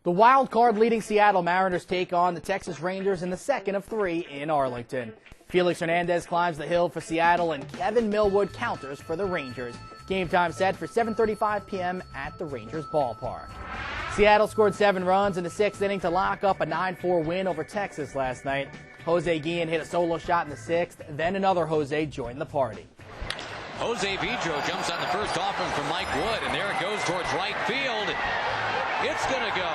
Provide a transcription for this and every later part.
The wild card leading Seattle Mariners take on the Texas Rangers in the second of three in Arlington. Felix Hernandez climbs the hill for Seattle and Kevin Millwood counters for the Rangers. Game time set for 7:35 p.m. at the Rangers ballpark. Seattle scored 7 runs in the 6th inning to lock up a 9-4 win over Texas last night. Jose Guillen hit a solo shot in the 6th, then another Jose joined the party. Jose Vidro jumps on the first offering from Mike Wood, and there it goes towards right field. It's going to go.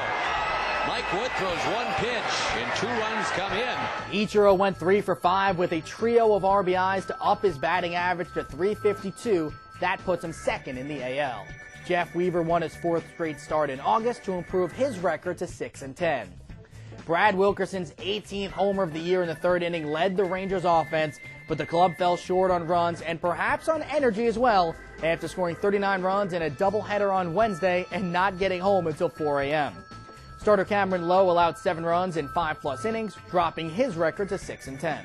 Mike Wood throws one pitch, and 2 runs come in. Ichiro went 3 for 5 with a trio of RBIs to up his batting average to .352. That puts him second in the AL. Jeff Weaver won his 4th straight start in August to improve his record to 6-10. Brad Wilkerson's 18th homer of the year in the 3rd inning led the Rangers offense, but the club fell short on runs and perhaps on energy as well after scoring 39 runs in a doubleheader on Wednesday and not getting home until 4 a.m. Starter Cameron Lowe allowed 7 runs in 5+ innings, dropping his record to 6-10.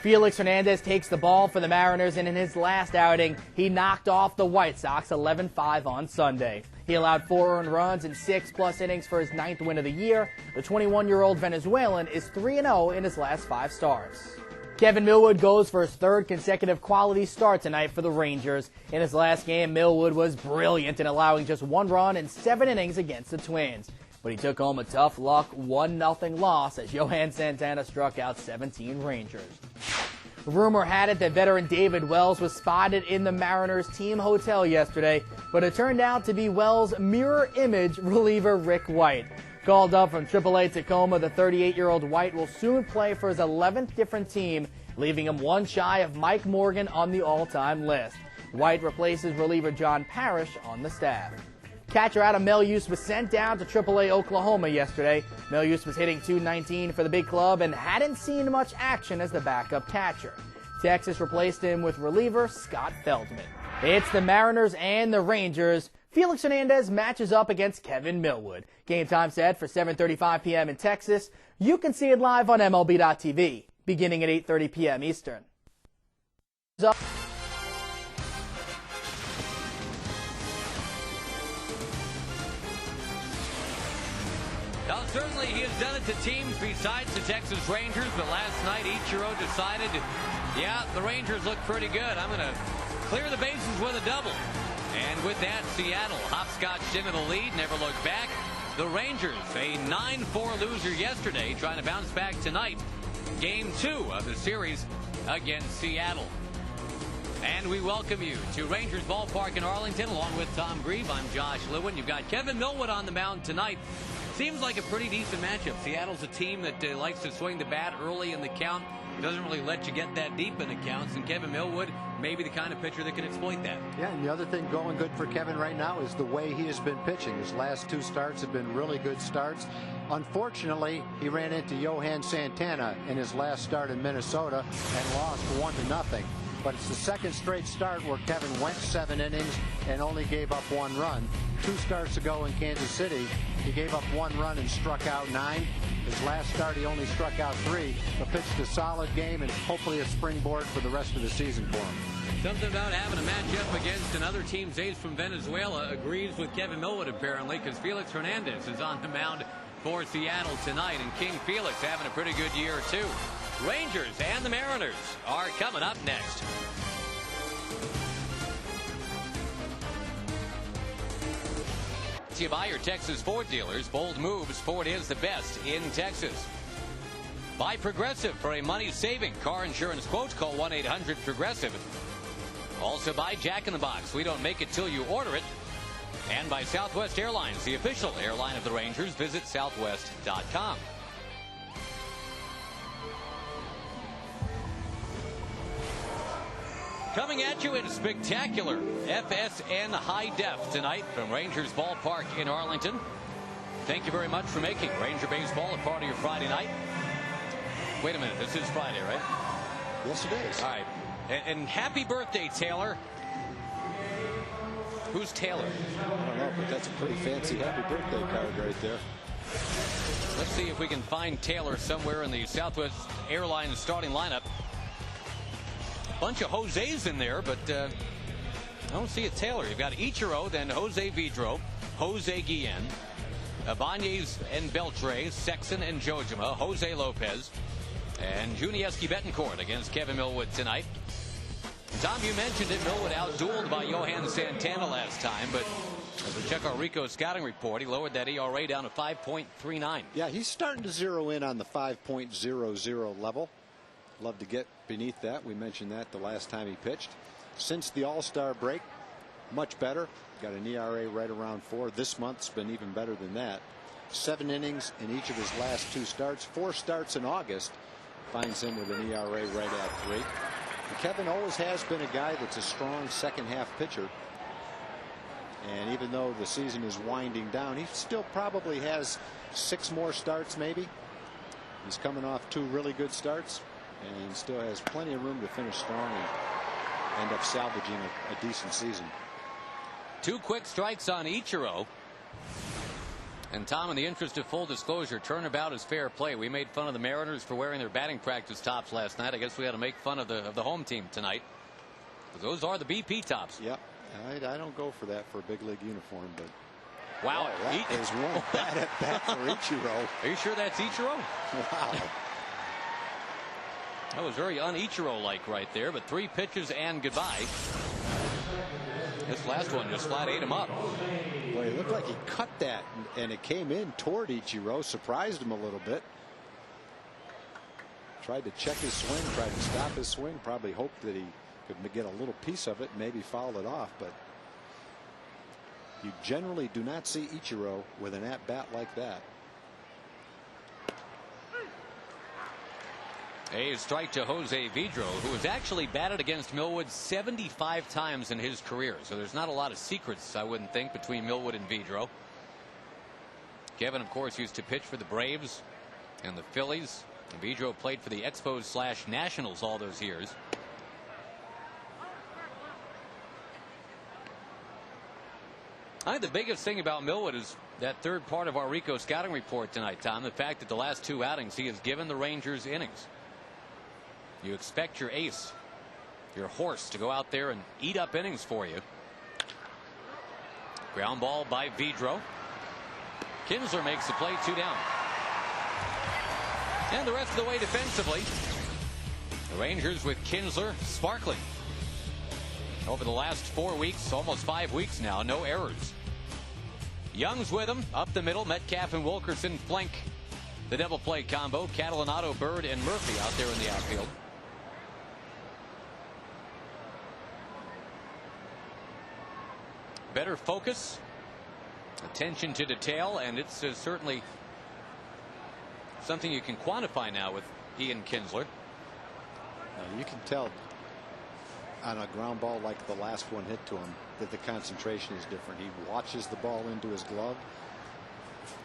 Felix Hernandez takes the ball for the Mariners, and in his last outing, he knocked off the White Sox 11-5 on Sunday. He allowed 4 earned runs in 6+ innings for his 9th win of the year. The 21-year-old Venezuelan is 3-0 in his last 5 starts. Kevin Millwood goes for his 3rd consecutive quality start tonight for the Rangers. In his last game, Millwood was brilliant in allowing just 1 run in 7 innings against the Twins. But he took home a tough luck 1-0 loss as Johan Santana struck out 17 Rangers. Rumor had it that veteran David Wells was spotted in the Mariners team hotel yesterday, but it turned out to be Wells' mirror image reliever Rick White. Called up from AAA Tacoma, the 38-year-old White will soon play for his 11th different team, leaving him 1 shy of Mike Morgan on the all-time list. White replaces reliever John Parrish on the staff. Catcher Adam Melius was sent down to AAA Oklahoma yesterday. Melius was hitting .219 for the big club and hadn't seen much action as the backup catcher. Texas replaced him with reliever Scott Feldman. It's the Mariners and the Rangers. Felix Hernandez matches up against Kevin Millwood. Game time set for 7:35 p.m. in Texas. You can see it live on MLB.tv, beginning at 8:30 p.m. Eastern. Now, certainly he has done it to teams besides the Texas Rangers, but last night Ichiro decided, yeah, the Rangers look pretty good. I'm going to clear the bases with a double. And with that, Seattle hopscotched into the lead, never looked back. The Rangers, a 9-4 loser yesterday, trying to bounce back tonight. Game 2 of the series against Seattle. And we welcome you to Rangers Ballpark in Arlington, along with Tom Grieve. I'm Josh Lewin. You've got Kevin Millwood on the mound tonight. Seems like a pretty decent matchup. Seattle's a team that likes to swing the bat early in the count. Doesn't really let you get that deep in the counts. And Kevin Millwood may be the kind of pitcher that can exploit that. Yeah, and the other thing going good for Kevin right now is the way he has been pitching. His last 2 starts have been really good starts. Unfortunately, he ran into Johan Santana in his last start in Minnesota and lost 1-0. But it's the 2nd straight start where Kevin went 7 innings and only gave up 1 run. 2 starts ago in Kansas City, he gave up 1 run and struck out 9. His last start, he only struck out 3, but pitched a solid game and hopefully a springboard for the rest of the season for him. Something about having a matchup against another team's ace from Venezuela agrees with Kevin Millwood, apparently, because Felix Hernandez is on the mound for Seattle tonight, and King Felix having a pretty good year, too. Rangers and the Mariners are coming up next. You buy your Texas Ford dealers. Bold moves. Ford is the best in Texas. Buy Progressive for a money-saving car insurance quote. Call 1-800-PROGRESSIVE. Also buy Jack in the Box. We don't make it till you order it. And by Southwest Airlines, the official airline of the Rangers. Visit southwest.com. Coming at you in spectacular FSN high def tonight from Rangers Ballpark in Arlington. Thank you very much for making Ranger Baseball a part of your Friday night. Wait a minute, this is Friday, right? Yes, it is. All right. And happy birthday, Taylor. Who's Taylor? I don't know, but that's a pretty fancy happy birthday card right there. Let's see if we can find Taylor somewhere in the Southwest Airlines starting lineup. Bunch of Jose's in there, but I don't see a Taylor. You've got Ichiro, then Jose Vidro, Jose Guillen, Ibanez and Beltre, Sexton and Jojima, Jose Lopez, and Junieski Betancourt against Kevin Millwood tonight. Tom, you mentioned it. Millwood outdueled by Johan Santana last time, but as we check our Rico scouting report, he lowered that ERA down to 5.39. Yeah, he's starting to zero in on the 5.00 level. Love to get beneath that. We mentioned that the last time he pitched. Since the All-Star break, much better. Got an ERA right around 4. This month's been even better than that. 7 innings in each of his last 2 starts. 4 starts in August finds him with an ERA right at 3. And Kevin always has been a guy that's a strong second half pitcher. And even though the season is winding down, he still probably has 6 more starts maybe. He's coming off 2 really good starts and still has plenty of room to finish strong and end up salvaging a decent season. 2 quick strikes on Ichiro. And Tom, in the interest of full disclosure, turnabout is fair play. We made fun of the Mariners for wearing their batting practice tops last night. I guess we had to make fun of the home team tonight, because those are the BP tops. Yep. I don't go for that for a big league uniform, but wow, that is one bad at bat for Ichiro. Are you sure that's Ichiro? Wow. That was very un-Ichiro-like right there, but 3 pitches and goodbye. This last one just flat ate him up. Well, it looked like he cut that, and it came in toward Ichiro, surprised him a little bit. Tried to check his swing, tried to stop his swing, probably hoped that he could get a little piece of it, maybe foul it off, but you generally do not see Ichiro with an at-bat like that. A strike to Jose Vidro, who has actually batted against Millwood 75 times in his career. So there's not a lot of secrets, I wouldn't think, between Millwood and Vidro. Kevin, of course, used to pitch for the Braves and the Phillies. And Vidro played for the Expos/Nationals all those years. I think the biggest thing about Millwood is that third part of our Rico scouting report tonight, Tom. The fact that the last 2 outings he has given the Rangers innings. You expect your ace, your horse, to go out there and eat up innings for you. Ground ball by Vidro. Kinsler makes the play, 2 down. And the rest of the way defensively, the Rangers with Kinsler sparkling. Over the last 4 weeks, almost 5 weeks now, no errors. Young's with him up the middle. Metcalf and Wilkerson flank the double play combo. Catalanato, Bird, and Murphy out there in the outfield. Better focus, attention to detail, and it's certainly something you can quantify now with Ian Kinsler. Now you can tell on a ground ball like the last one hit to him that the concentration is different. He watches the ball into his glove.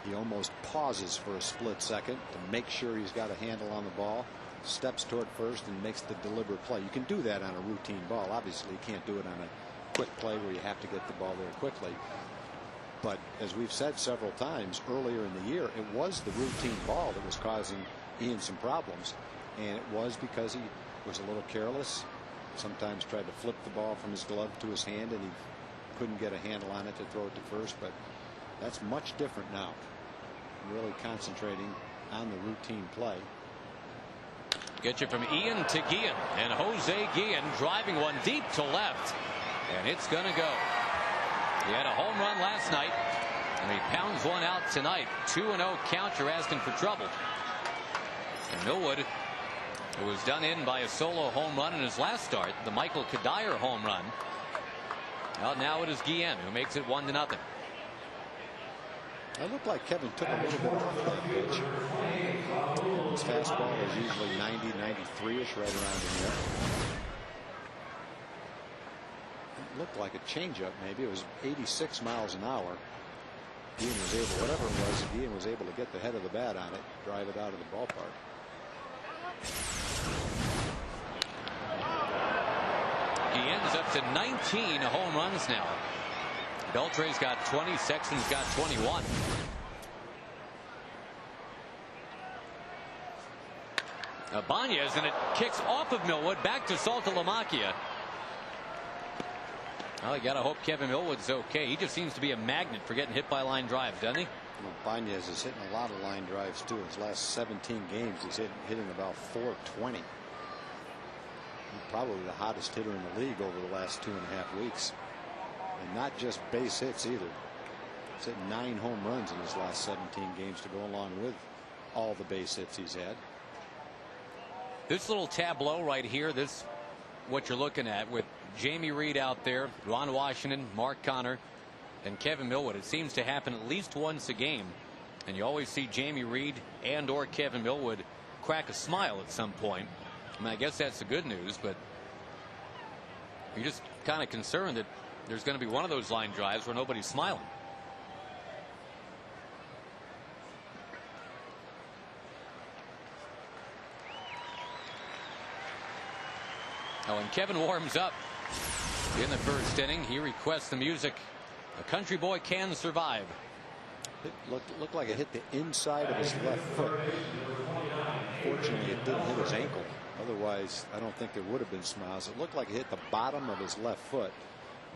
He almost pauses for a split second to make sure he's got a handle on the ball, steps toward first, and makes the deliberate play. You can do that on a routine ball. Obviously, you can't do it on a quick play where you have to get the ball there quickly. But as we've said several times earlier in the year, it was the routine ball that was causing Ian some problems, and it was because he was a little careless. Sometimes tried to flip the ball from his glove to his hand, and he couldn't get a handle on it to throw it to first. But that's much different now. Really concentrating on the routine play. Get you from Ian to Guillen, and Jose Guillen driving one deep to left, and it's going to go. He had a home run last night, and he pounds one out tonight. 2-0 count. You're asking for trouble. And Millwood, who was done in by a solo home run in his last start, the Michael Kadire home run. Well, now it is Guillen who makes it 1-0. It looked like Kevin took a little bit off that pitch. His fastball is usually 90, 93-ish, right around in there. It looked like a changeup, maybe. It was 86 miles an hour. Guillen was able, whatever it was, Guillen was able to get the head of the bat on it, drive it out of the ballpark. He ends up to 19 home runs now. Beltre's got 20. Sexton's got 21. Ibanez, and it kicks off of Millwood back to Saltalamacchia. Well, you got to hope Kevin Millwood's okay. He just seems to be a magnet for getting hit by line drives, doesn't he? Banez is hitting a lot of line drives too. His last 17 games, he's hitting about 420. He's probably the hottest hitter in the league over the last 2.5 weeks. And not just base hits either. He's hit 9 home runs in his last 17 games to go along with all the base hits he's had. This little tableau right here, this what you're looking at with Jamie Reed out there, Ron Washington, Mark Connor, and Kevin Millwood. It seems to happen at least once a game, and you always see Jamie Reed and or Kevin Millwood crack a smile at some point. I mean, I guess that's the good news, but you're just kind of concerned that there's going to be one of those line drives where nobody's smiling. Oh, and Kevin warms up in the first inning. He requests the music. A country boy can survive. It looked like it hit the inside of his left foot. Fortunately, it didn't hit his ankle. Otherwise, I don't think there would have been smiles. It looked like it hit the bottom of his left foot,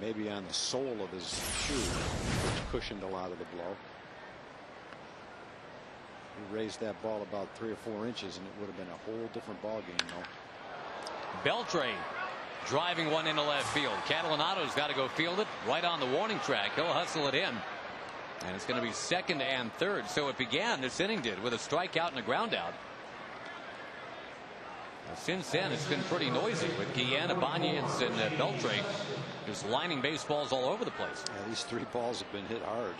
maybe on the sole of his shoe, which cushioned a lot of the blow. He raised that ball about 3 or 4 inches, and it would have been a whole different ball game, though. Beltre driving one into left field. Catalanato's got to go field it right on the warning track. He'll hustle it in. And it's going to be second and third. So it began, this inning did, with a strikeout and a ground out. Since then, it's been pretty noisy with Guillen, Ibanez, and Beltre just lining baseballs all over the place. Yeah, these 3 balls have been hit hard.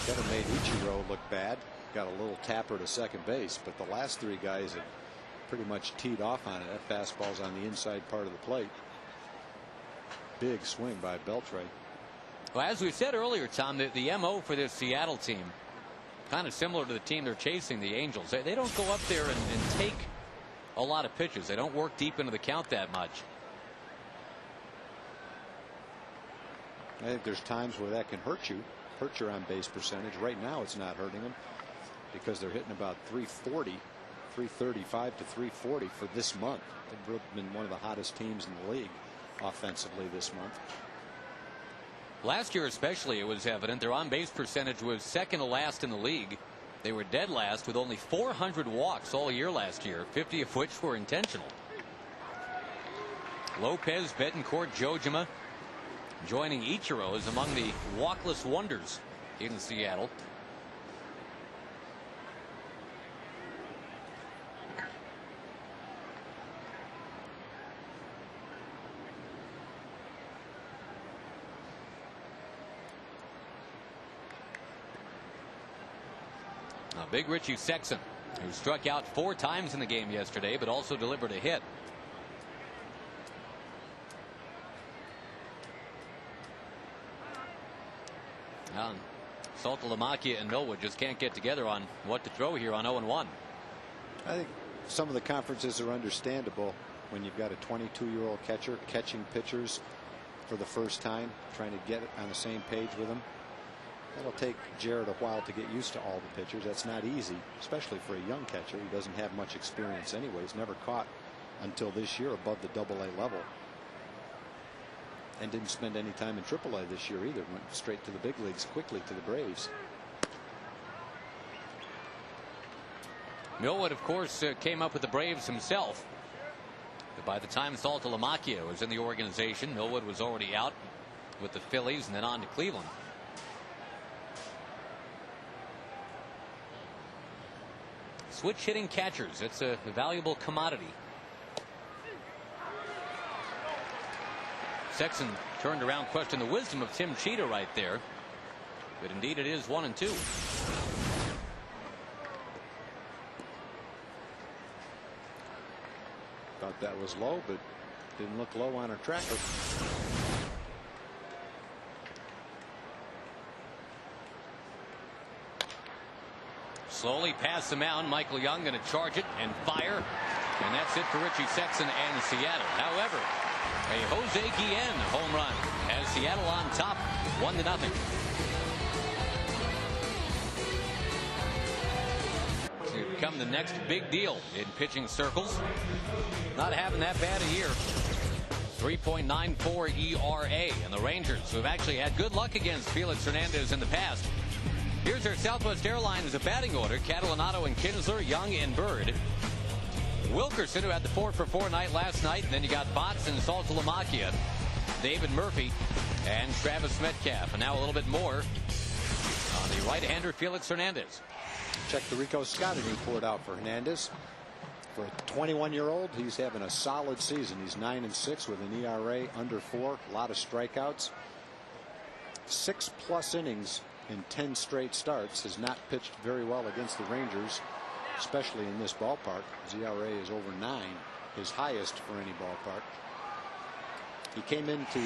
Could have made Ichiro look bad. Got a little tapper to second base, but the last 3 guys have pretty much teed off on it. That fastball's on the inside part of the plate. Big swing by Beltre. Well, as we said earlier, Tom, the MO for this Seattle team, kind of similar to the team they're chasing, the Angels. They don't go up there and take a lot of pitches. They don't work deep into the count that much. I think there's times where that can hurt you, hurt your on base percentage. Right now, it's not hurting them because they're hitting about 340. 335 to 340 for this month. They've been one of the hottest teams in the league offensively this month. Last year especially, it was evident their on base percentage was second to last in the league. They were dead last with only 400 walks all year last year, 50 of which were intentional. Lopez, Betancourt, Jojima joining Ichiro is among the walkless wonders in Seattle. Big Richie Sexson, who struck out 4 times in the game yesterday, but also delivered a hit. Saltalamacchia and Millwood just can't get together on what to throw here on 0-1. I think some of the conferences are understandable when you've got a 22-year-old catcher catching pitchers for the first time, trying to get on the same page with them. That'll take Jared a while to get used to all the pitchers. That's not easy, especially for a young catcher. He doesn't have much experience anyway. He's never caught until this year above the AA level. And didn't spend any time in AAA this year either. Went straight to the big leagues quickly to the Braves. Millwood, of course, came up with the Braves himself. But by the time Saltalamacchia was in the organization, Millwood was already out with the Phillies and then on to Cleveland. Switch hitting catchers, it's a valuable commodity. Sexson turned around, questioned the wisdom of Tim Cheetah right there. But indeed it is 1-2. Thought that was low, but didn't look low on a tracker. Slowly past the mound. Michael Young going to charge it and fire. And that's it for Richie Sexson and Seattle. However, a Jose Guillen home run has Seattle on top 1-0. To become the next big deal in pitching circles. Not having that bad a year. 3.94 ERA. And the Rangers, who have actually had good luck against Felix Hernandez in the past, Here's our Southwest Airlines batting order. Catalanato and Kinsler, Young and Bird. Wilkerson, who had the 4-for-4 night last night. And then you got Botts and Saltalamacchia, David Murphy, and Travis Metcalf. And now a little bit more on the right-hander Felix Hernandez. Check the Rico scouting report out for Hernandez. For a 21-year-old, he's having a solid season. He's 9-6 with an ERA under 4. A lot of strikeouts. 6+ innings in 10 straight starts. Has not pitched very well against the Rangers, especially in this ballpark. His ERA is over 9, his highest for any ballpark. He came into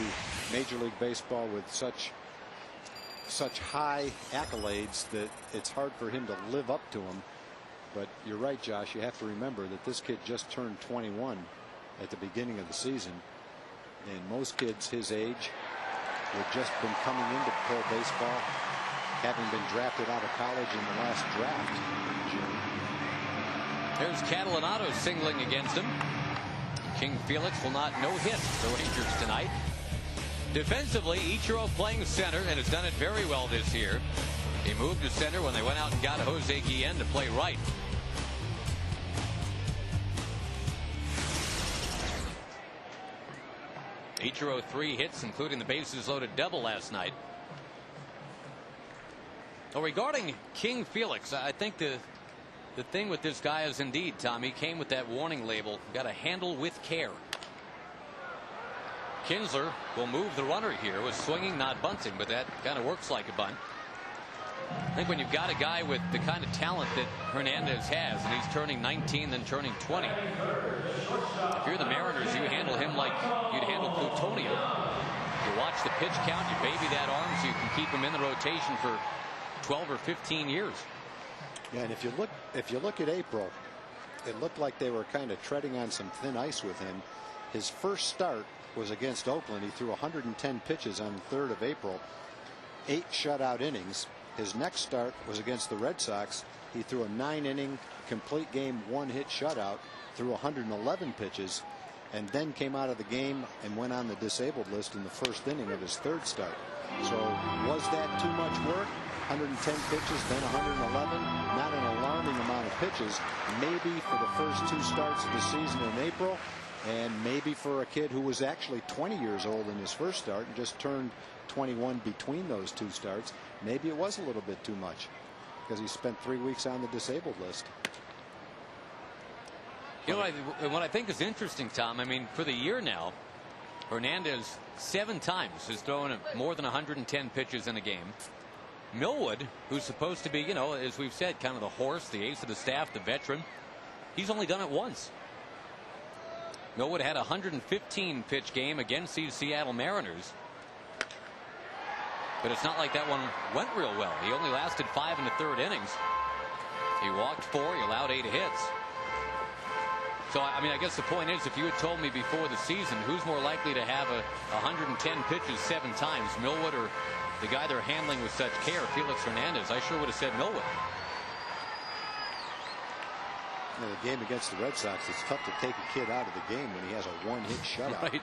Major League Baseball with such high accolades that it's hard for him to live up to them. But you're right, Josh. You have to remember that this kid just turned 21 at the beginning of the season, and most kids his age would just been coming into pro baseball, having been drafted out of college in the last draft in June. There's Catalanato singling against him. King Felix will not no-hit the Rangers tonight. Defensively, Ichiro playing center and has done it very well this year. He moved to center when they went out and got Jose Guillen to play right. Ichiro 3 hits, including the bases loaded double last night. Well, regarding King Felix, I think the thing with this guy is indeed, Tom, he came with that warning label, got to handle with care. Kinsler will move the runner here with swinging, not bunting, but that kind of works like a bunt. I think when you've got a guy with the kind of talent that Hernandez has, and he's turning 19, then turning 20, if you're the Mariners, you handle him like you'd handle Plutonio. You watch the pitch count, you baby that arm so you can keep him in the rotation for 12 or 15 years. Yeah, and if you look at April, it looked like they were kind of treading on some thin ice with him. His first start was against Oakland. He threw 110 pitches on the 3rd of April, 8 shutout innings. His next start was against the Red Sox. He threw a 9-inning complete game, 1-hit shutout, threw 111 pitches, and then came out of the game and went on the disabled list in the 1st inning of his 3rd start. So was that too much work? 110 pitches, then 111. Not an alarming amount of pitches. Maybe for the first 2 starts of the season in April, and maybe for a kid who was actually 20 years old in his first start and just turned 21 between those 2 starts. Maybe it was a little bit too much because he spent 3 weeks on the disabled list. You know what I think is interesting, Tom, I mean, for the year now, Hernandez 7 times has thrown more than 110 pitches in a game. Millwood, who's supposed to be, you know, as we've said, kind of the horse, the ace of the staff, the veteran, he's only done it once. Millwood had a 115 pitch game against these Seattle Mariners. But it's not like that one went real well. He only lasted 5 1/3 innings. He walked 4, he allowed 8 hits. So, I mean, I guess the point is, if you had told me before the season who's more likely to have 110 pitches 7 times, Millwood or the guy they're handling with such care, Felix Hernandez, I sure would have said Millwood. You know, the game against the Red Sox, it's tough to take a kid out of the game when he has a 1-hit shutout. Right.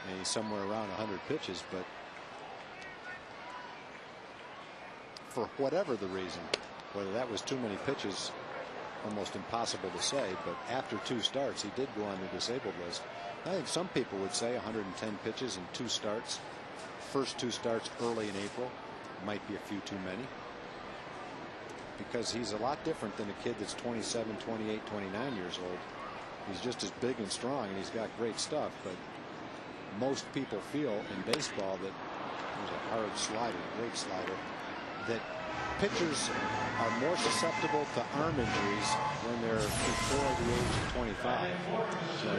And he's somewhere around 100 pitches. But for whatever the reason, whether that was too many pitches, almost impossible to say, but after 2 starts, he did go on the disabled list. I think some people would say 110 pitches in 2 starts. First 2 starts early in April might be a few too many, because he's a lot different than a kid that's 27, 28, 29 years old. He's just as big and strong, and he's got great stuff, but most people feel in baseball that there's a hard slider, great slider, that pitchers are more susceptible to arm injuries when they're before the age of 25. So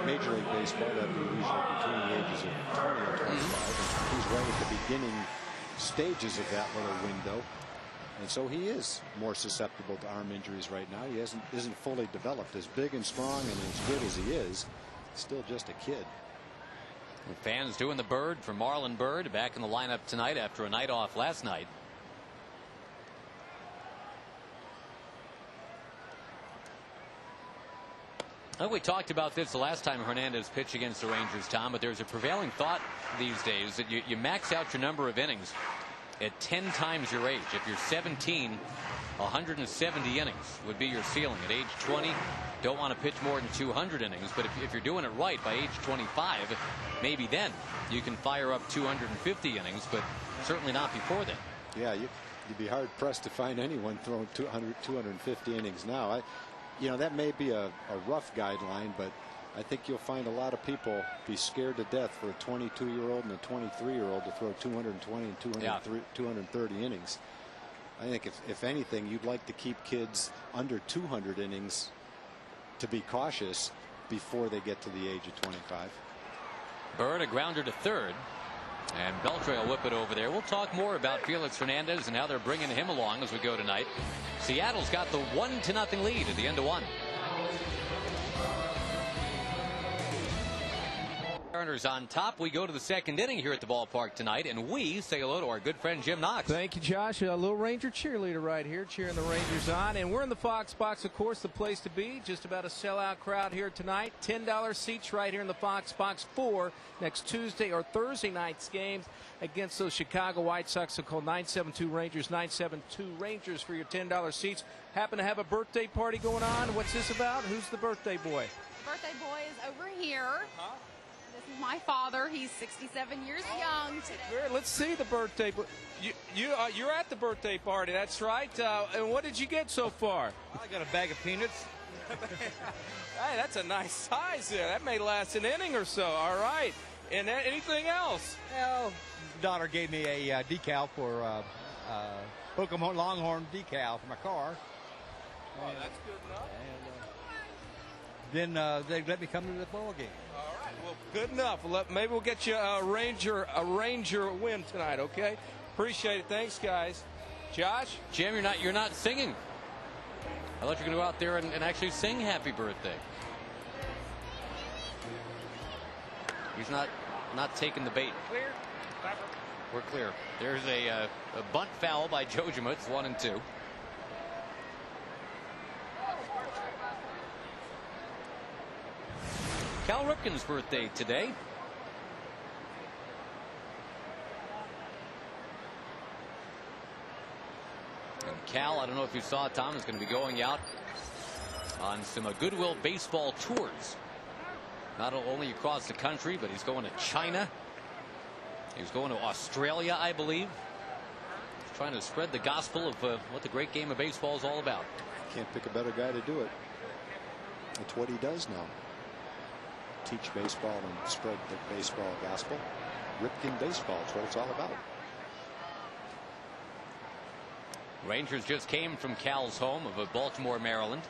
Major League Baseball, that'd be usually between the ages of 20 and 25. And he's right at the beginning stages of that little window. And so he is more susceptible to arm injuries right now. He isn't fully developed. As big and strong and as good as he is, still just a kid. The fans doing the Bird for Marlon Byrd, back in the lineup tonight after a night off last night. I think we talked about this the last time Hernandez pitched against the Rangers, Tom, but there's a prevailing thought these days that you max out your number of innings at 10 times your age. If you're 17, 170 innings would be your ceiling. At age 20, don't want to pitch more than 200 innings. But if you're doing it right by age 25, maybe then you can fire up 250 innings, but certainly not before then. Yeah, you'd be hard pressed to find anyone throwing 250 innings now. That may be a rough guideline, but I think you'll find a lot of people be scared to death for a 22-year-old and a 23-year-old to throw 220 and 230 innings. I think if anything, you'd like to keep kids under 200 innings to be cautious before they get to the age of 25. Bird, a grounder to third. And Beltre will whip it over there. We'll talk more about Felix Hernandez and how they're bringing him along as we go tonight. Seattle's got the 1-0 lead at the end of one. Mariners on top. We go to the second inning here at the ballpark tonight, and we say hello to our good friend Jim Knox. Thank you, Josh. A little Ranger cheerleader right here, cheering the Rangers on. And we're in the Fox Box, of course, the place to be. Just about a sellout crowd here tonight. $10 seats right here in the Fox Box for next Tuesday or Thursday night's games against those Chicago White Sox. So call 972 Rangers, 972 Rangers for your $10 seats. Happen to have a birthday party going on. What's this about? Who's the birthday boy? The birthday boy is over here. This is my father. He's 67 years young today. Let's see the birthday. You're at the birthday party. That's right. And what did you get so far? I got a bag of peanuts. Hey, that's a nice size there. That may last an inning or so. All right. And anything else? Well, daughter gave me a decal for Pokemon Longhorn decal for my car. Oh, that's good enough. And then they let me come to the ball game. All right. Well, good enough. Maybe we'll get you a Ranger win tonight. Okay. Appreciate it. Thanks, guys. Josh, Jim, you're not singing. I thought you were going to go out there and actually sing "Happy Birthday." He's not taking the bait. clear. We're clear. There's a bunt foul by Jojima. It's 1-2. Cal Ripken's birthday today. And Cal, I don't know if you saw it, Tom, is going to be going out on some Goodwill baseball tours. Not only across the country, but he's going to China. He's going to Australia, I believe. He's trying to spread the gospel of what the great game of baseball is all about. Can't pick a better guy to do it. That's what he does now. Teach baseball and spread the baseball gospel. Ripken baseball, that's what it's all about. Rangers just came from Cal's home of Baltimore, Maryland.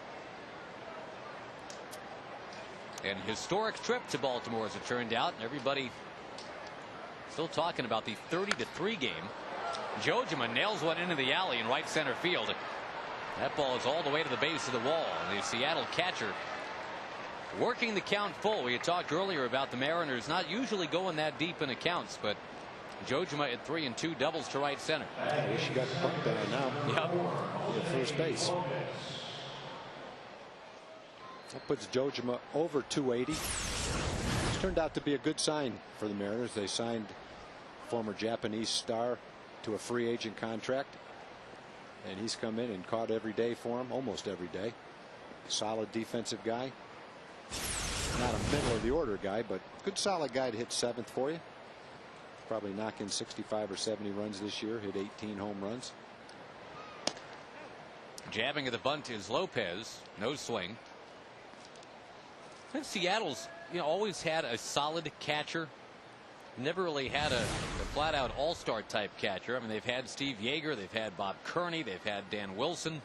An historic trip to Baltimore, as it turned out, and everybody still talking about the 30-3 game. Jojima nails one into the alley in right center field. That ball is all the way to the base of the wall. The Seattle catcher working the count full. We had talked earlier about the Mariners not usually going that deep in accounts, but Jojima at 3-2 doubles to right center. I wish you got the puck down now. Yep. To first base. That puts Jojima over 280. It's turned out to be a good sign for the Mariners. They signed former Japanese star to a free agent contract, and he's come in and caught every day for him, almost every day. Solid defensive guy. Not a middle of the order guy, but good solid guy to hit seventh for you. Probably knock in 65 or 70 runs this year. Hit 18 home runs. Jabbing at the bunt is Lopez. No swing. I think Seattle's always had a solid catcher. Never really had a flat out all-star type catcher. I mean, they've had Steve Yeager, they've had Bob Kearney, they've had Dan Wilson.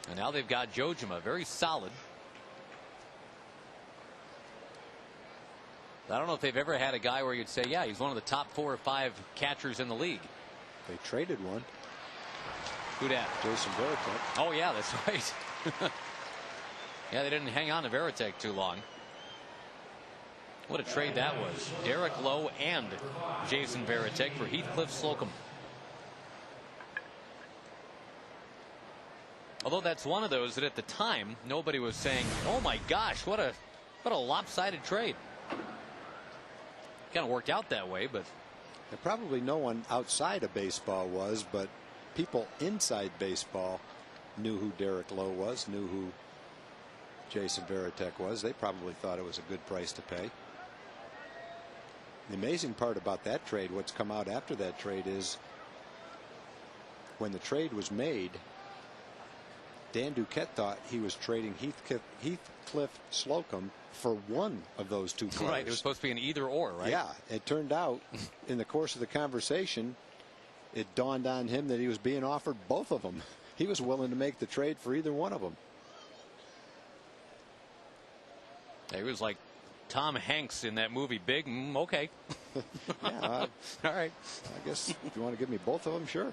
And now they've got Jojima, very solid. I don't know if they've ever had a guy where you'd say, yeah, he's one of the top 4 or 5 catchers in the league. They traded one. Who dat? Jason Varitek. Oh, yeah, that's right. Yeah, they didn't hang on to Varitek too long. What a trade that was. Derek Lowe and Jason Varitek for Heathcliff Slocum. Although that's one of those that at the time nobody was saying, oh my gosh, what a lopsided trade. Kind of worked out that way, but And probably no one outside of baseball was, but people inside baseball knew who Derek Lowe was, knew who Jason Varitek was. They probably thought it was a good price to pay. The amazing part about that trade, what's come out after that trade, is when the trade was made, Dan Duquette thought he was trading Heathcliff Slocum for one of those two players. Right, it was supposed to be an either or, right? Yeah, it turned out in the course of the conversation, it dawned on him that he was being offered both of them. He was willing to make the trade for either one of them. It was like Tom Hanks in that movie Big. Okay. Yeah, all right. I guess if you want to give me both of them, sure.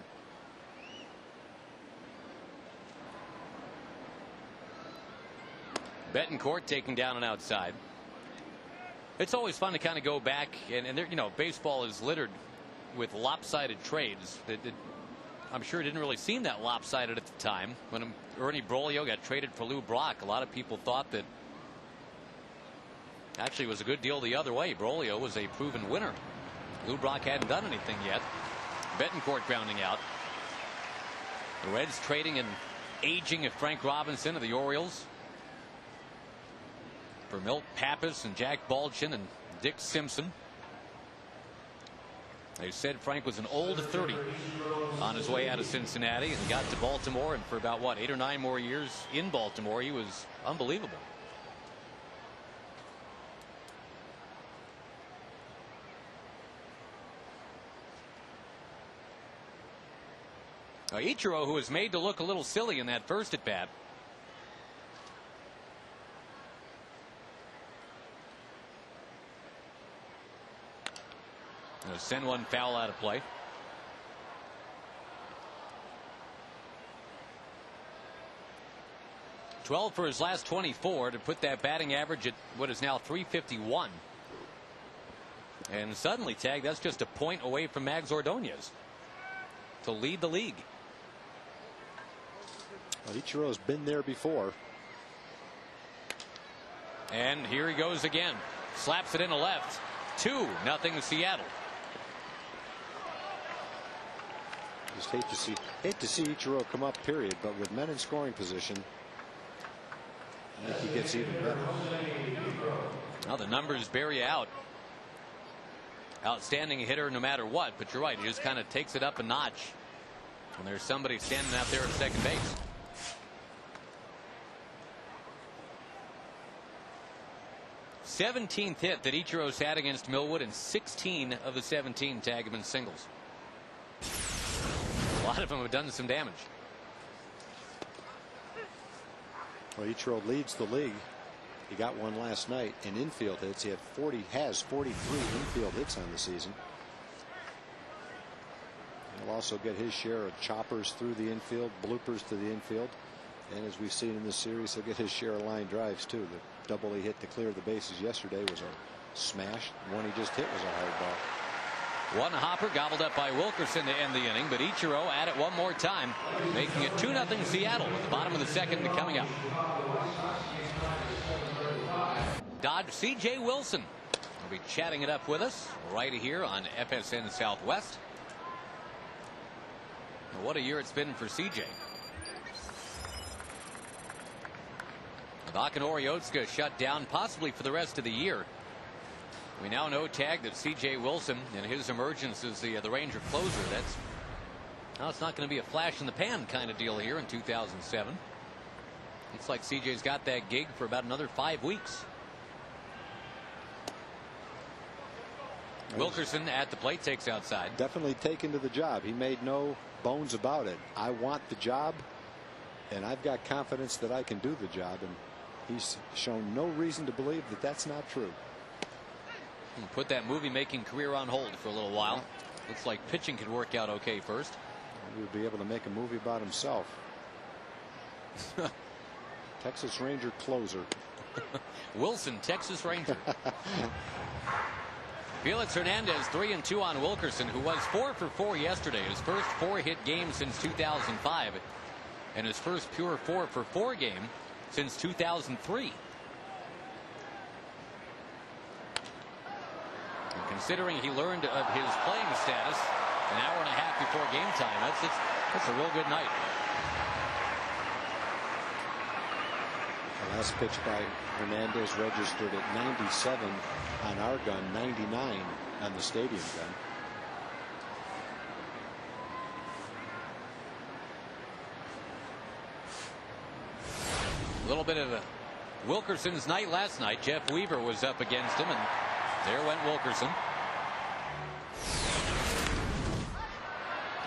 Betancourt taking down and outside. It's always fun to kind of go back and there, you know, baseball is littered with lopsided trades. I'm sure it didn't really seem that lopsided at the time when Ernie Broglio got traded for Lou Brock. A lot of people thought that actually it was a good deal the other way. Broglio was a proven winner. Lou Brock hadn't done anything yet. Betancourt grounding out. The Reds trading and aging of Frank Robinson of the Orioles for Milt Pappas and Jack Balchin and Dick Simpson. They said Frank was an old 30 on his way out of Cincinnati and got to Baltimore, and for about what, 8 or 9 more years in Baltimore he was unbelievable. Ichiro, who was made to look a little silly in that first at bat. Send one foul out of play. $12 for his last 24 to put that batting average at what is now .351. And suddenly, Tag, that's just a point away from Mags Ordonez to lead the league. Well, Ichiro's been there before. And here he goes again. Slaps it into left. 2-0 Seattle. Just hate to see Ichiro come up, period, but with men in scoring position, I think he gets even better. Now the numbers bear you out. Outstanding hitter no matter what, but you're right, he just kind of takes it up a notch when there's somebody standing out there at second base. th hit that Ichiro's had against Millwood, and 16 of the 17 Tag have been singles. A lot of them have done some damage. Well, Ichiro leads the league. He got one last night in infield hits. He has 43 infield hits on the season. He'll also get his share of choppers through the infield, bloopers to the infield, and as we've seen in this series, he'll get his share of line drives too. The double he hit to clear the bases yesterday was a smash. The one he just hit was a hard ball. One hopper gobbled up by Wilkerson to end the inning, but Ichiro at it one more time, making it 2-0 Seattle at the bottom of the second coming up. Dodge C.J. Wilson will be chatting it up with us right here on FSN Southwest. What a year it's been for C.J. The Oreotska shut down possibly for the rest of the year. We now know, Tag, that C.J. Wilson and his emergence as the Ranger closer, it's not going to be a flash in the pan kind of deal here in 2007. Looks like C.J.'s got that gig for about another 5 weeks. Wilkerson at the plate, takes outside. Definitely taken to the job. He made no bones about it. I want the job, and I've got confidence that I can do the job, and he's shown no reason to believe that that's not true. Put that movie-making career on hold for a little while. Looks like pitching could work out okay first. He would be able to make a movie about himself. Texas Ranger closer. Wilson, Texas Ranger. Felix Hernandez 3-2 on Wilkerson, who was 4 for 4 yesterday. His first 4-hit game since 2005, and his first pure 4 for 4 game since 2003. And considering he learned of his playing status an hour and a half before game time. That's a real good night. The last pitch by Hernandez registered at 97 on our gun, 99 on the stadium gun. A little bit of a Wilkerson's night last night. Jeff Weaver was up against him, and there went Wilkerson.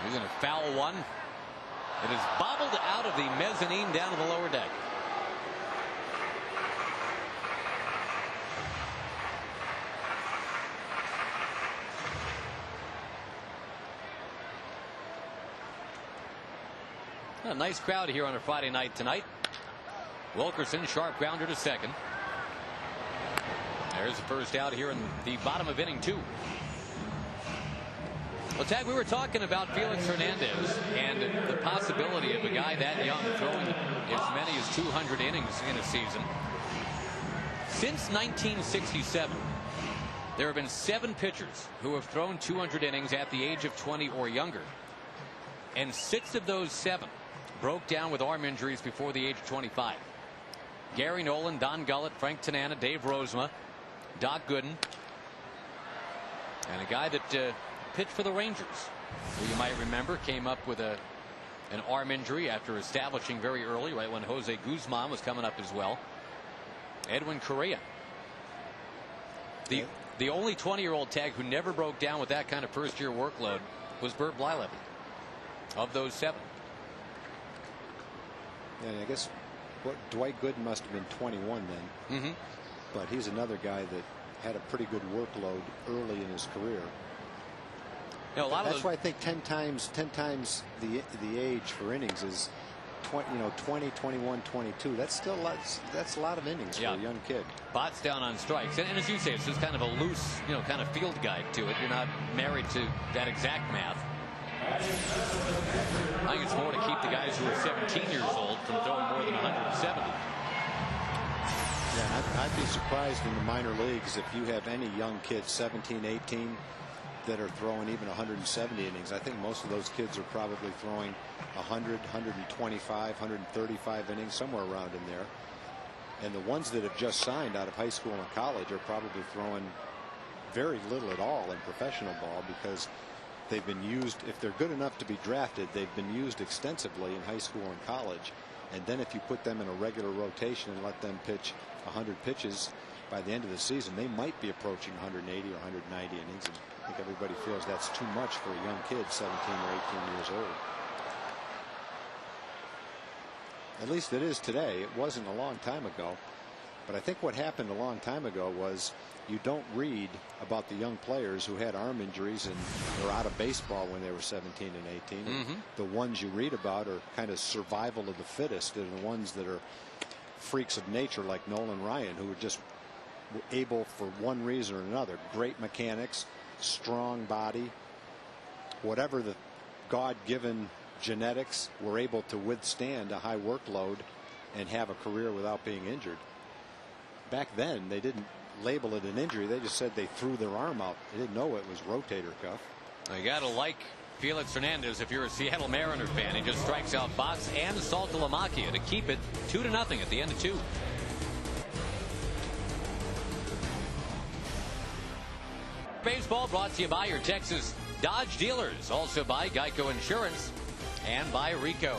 He's going to foul one. It is bobbled out of the mezzanine down to the lower deck. A nice crowd here on a Friday night tonight. Wilkerson, sharp grounder to second. There's the first out here in the bottom of inning 2. Well, Tag, we were talking about Felix Hernandez and the possibility of a guy that young throwing as many as 200 innings in a season. Since 1967, there have been 7 pitchers who have thrown 200 innings at the age of 20 or younger. And 6 of those 7 broke down with arm injuries before the age of 25. Gary Nolan, Don Gullett, Frank Tanana, Dave Rozema, Doc Gooden, and a guy that pitched for the Rangers, who you might remember came up with an arm injury after establishing very early, right when Jose Guzman was coming up as well. Edwin Correa. The only 20-year-old, Tag, who never broke down with that kind of first-year workload was Bert Blyleven. Of those 7. And I guess Dwight Gooden must have been 21 then. Mm-hmm. But he's another guy that had a pretty good workload early in his career. You know, That's why I think 10 times the age for innings is 20, 21, 22. That's still that's a lot of innings for a young kid. Bots down on strikes, and as you say, it's just kind of a loose, kind of field guide to it. You're not married to that exact math. I think it's more to keep the guys who are 17 years old from throwing more than 170. Yeah, I'd be surprised in the minor leagues if you have any young kids, 17, 18, that are throwing even 170 innings. I think most of those kids are probably throwing 100, 125, 135 innings, somewhere around in there. And the ones that have just signed out of high school and college are probably throwing very little at all in professional ball, because they've been used, if they're good enough to be drafted, they've been used extensively in high school and college. And then if you put them in a regular rotation and let them pitch 100 pitches, by the end of the season they might be approaching 180 or 190 innings. And I think everybody feels that's too much for a young kid 17 or 18 years old. At least it is today. It wasn't a long time ago. But I think what happened a long time ago was you don't read about the young players who had arm injuries and were out of baseball when they were 17 and 18. Mm-hmm. The ones you read about are kind of survival of the fittest. They're the ones that are freaks of nature, like Nolan Ryan, who were just able, for one reason or another, great mechanics, strong body, whatever the God-given genetics, were able to withstand a high workload and have a career without being injured. Back then, they didn't label it an injury. They just said they threw their arm out. They didn't know it was rotator cuff. You got to like Felix Hernandez if you're a Seattle Mariner fan. He just strikes out Box and Saltalamacchia to keep it 2-0 at the end of 2. Baseball brought to you by your Texas Dodge dealers, also by Geico Insurance and by Rico.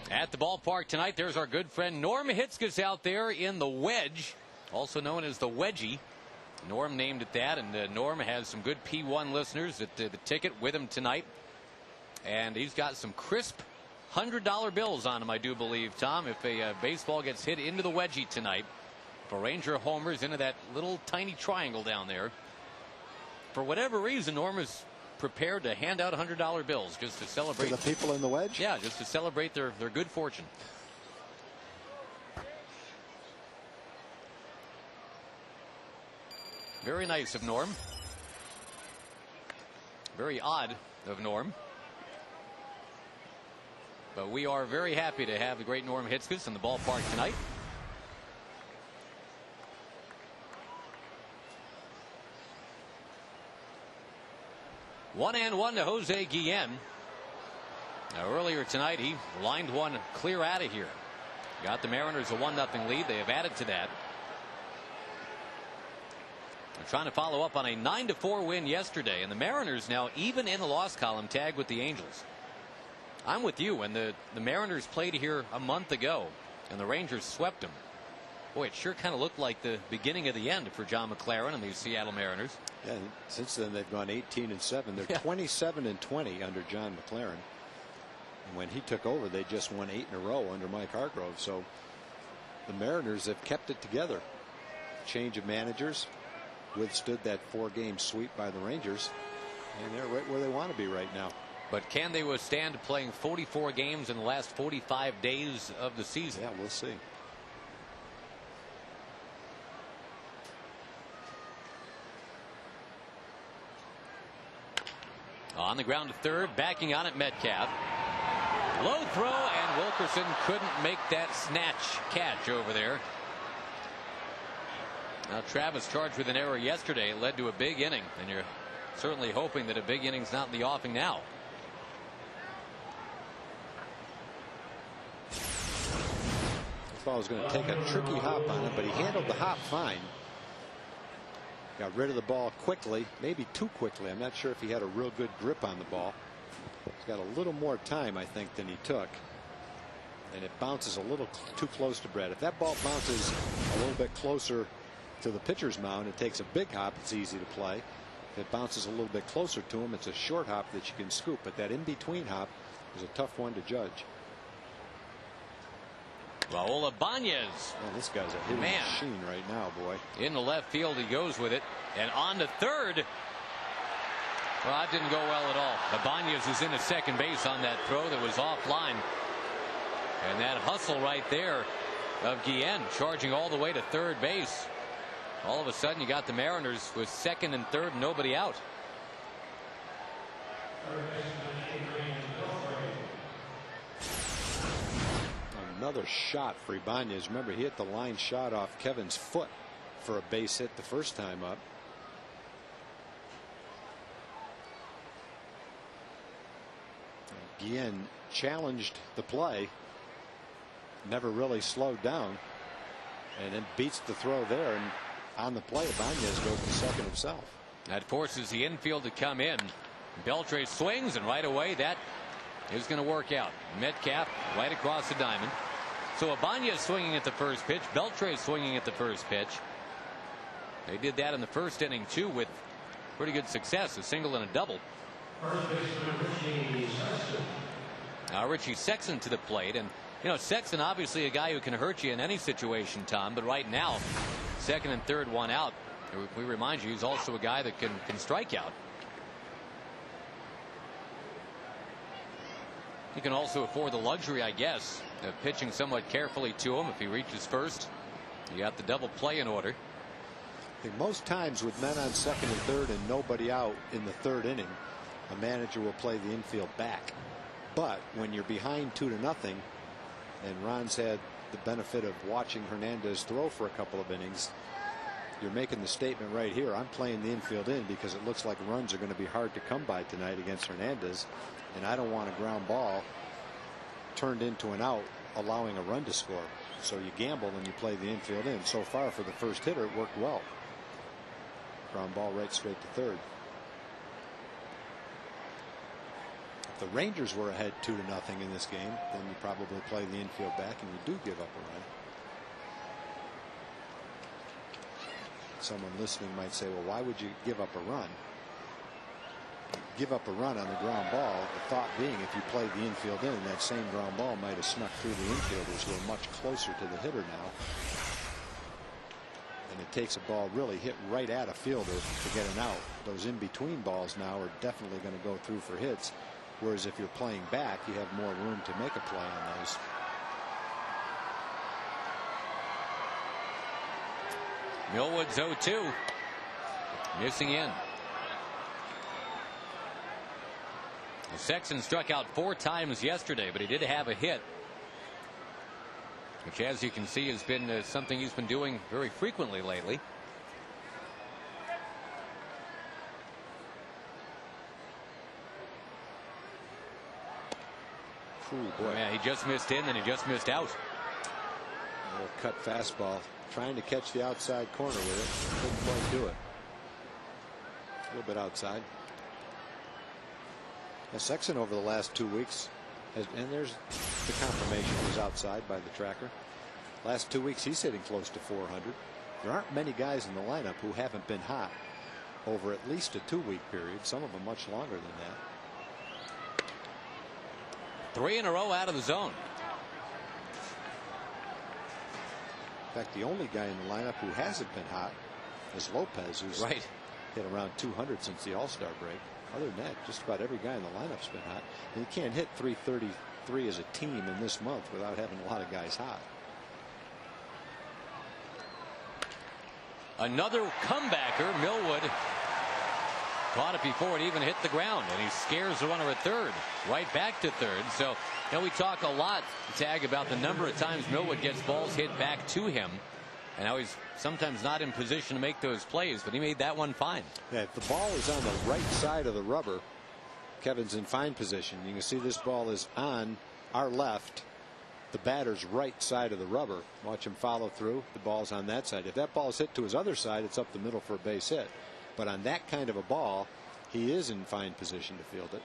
At the ballpark tonight, there's our good friend Norm Hitzges out there in the wedge, also known as the Wedgie. Norm named it that, and Norm has some good P1 listeners at the ticket with him tonight. And he's got some crisp $100 bills on him, I do believe, Tom, if a baseball gets hit into the wedgie tonight. For Ranger homers into that little tiny triangle down there. For whatever reason, Norm is prepared to hand out $100 bills just to celebrate. For the people in the wedge? Yeah, just to celebrate their good fortune. Very nice of Norm. Very odd of Norm. But we are very happy to have the great Norm Hitzges in the ballpark tonight. 1-1 to Jose Guillen. Now, earlier tonight, he lined one clear out of here. Got the Mariners a 1-0 lead. They have added to that. They're trying to follow up on a 9-4 win yesterday, and the Mariners now even in the loss column, tagged with the Angels. I'm with you. When the Mariners played here a month ago and the Rangers swept them, boy, it sure kind of looked like the beginning of the end for John McLaren and these Seattle Mariners. Yeah, since then they've gone 18-7. They're 27-20 under John McLaren. And when he took over, they just won 8 in a row under Mike Hargrove. So the Mariners have kept it together. Change of managers, withstood that 4-game sweep by the Rangers, and they're right where they want to be right now. But can they withstand playing 44 games in the last 45 days of the season? Yeah, we'll see. On the ground to third, backing on it, Metcalf. Low throw, and Wilkerson couldn't make that snatch catch over there. Now Travis charged with an error yesterday. It led to a big inning, and you're certainly hoping that a big inning's not in the offing now. I thought I was going to take a tricky hop on it, but he handled the hop fine. Got rid of the ball quickly, maybe too quickly. I'm not sure if he had a real good grip on the ball. He's got a little more time, I think, than he took. And it bounces a little too close to Brett. If that ball bounces a little bit closer to the pitcher's mound, it takes a big hop. It's easy to play. If it bounces a little bit closer to him, it's a short hop that you can scoop. But that in-between hop is a tough one to judge. Raul Ibanez. Man, this guy's a hitting machine right now, boy. In the left field, he goes with it. And on to third. Well, that didn't go well at all. Ibanez was into second base on that throw that was offline. And that hustle right there of Guillen charging all the way to third base. All of a sudden, you got the Mariners with second and third, nobody out. Another shot for Ibanez. Remember, he hit the line shot off Kevin's foot for a base hit the first time up. Guillen challenged the play, never really slowed down, and then beats the throw there. And on the play, Ibanez goes to second himself. That forces the infield to come in. Beltre swings, and right away that is going to work out. Metcalf right across the diamond. So Ibanez swinging at the first pitch. Beltre swinging at the first pitch. They did that in the first inning too with pretty good success. A single and a double. Now Richie Sexton to the plate, and you know, Sexton obviously a guy who can hurt you in any situation, Tom, but right now second and third, one out. We remind you he's also a guy that can strike out. He can also afford the luxury, I guess, of pitching somewhat carefully to him if he reaches first. You got the double play in order. I think most times with men on second and third and nobody out in the third inning, a manager will play the infield back. But when you're behind 2-0, and Ron's had the benefit of watching Hernandez throw for a couple of innings, you're making the statement right here. I'm playing the infield in because it looks like runs are going to be hard to come by tonight against Hernandez, and I don't want a ground ball turned into an out allowing a run to score. So you gamble and you play the infield in. So far for the first hitter, it worked well. Ground ball right straight to third. If the Rangers were ahead 2-0 in this game, then you probably play the infield back and you do give up a run. Someone listening might say, well, why would you give up a run? Give up a run on the ground ball. The thought being, if you played the infield in, that same ground ball might have snuck through the infielders who are much closer to the hitter now. And it takes a ball really hit right at a fielder to get an out. Those in-between balls now are definitely going to go through for hits. Whereas if you're playing back, you have more room to make a play on those. Millwood's 0-2. Missing in. Sexton struck out 4 times yesterday, but he did have a hit, which, as you can see, has been something he's been doing very frequently lately. Ooh, boy. Yeah, he just missed in, then he just missed out. A little cut fastball. Trying to catch the outside corner with it. Couldn't quite do it. A little bit outside. Sexton over the last 2 weeks, and there's the confirmation was outside by the tracker. Last 2 weeks he's hitting close to 400. There aren't many guys in the lineup who haven't been hot over at least a 2-week period. Some of them much longer than that. 3 in a row out of the zone. In fact, the only guy in the lineup who hasn't been hot is Lopez, who's hit around 200 since the All-Star break. Other than that, just about every guy in the lineup's been hot. And you can't hit 333 as a team in this month without having a lot of guys hot. Another comebacker. Millwood caught it before it even hit the ground, and he scares the runner at third, right back to third. So, you know, we talk a lot, Tag, about the number of times Millwood gets balls hit back to him, and how he's sometimes not in position to make those plays, but he made that one fine. Yeah, if the ball is on the right side of the rubber, Kevin's in fine position. You can see this ball is on our left, the batter's right side of the rubber. Watch him follow through. The ball's on that side. If that ball's hit to his other side, it's up the middle for a base hit. But on that kind of a ball, he is in fine position to field it.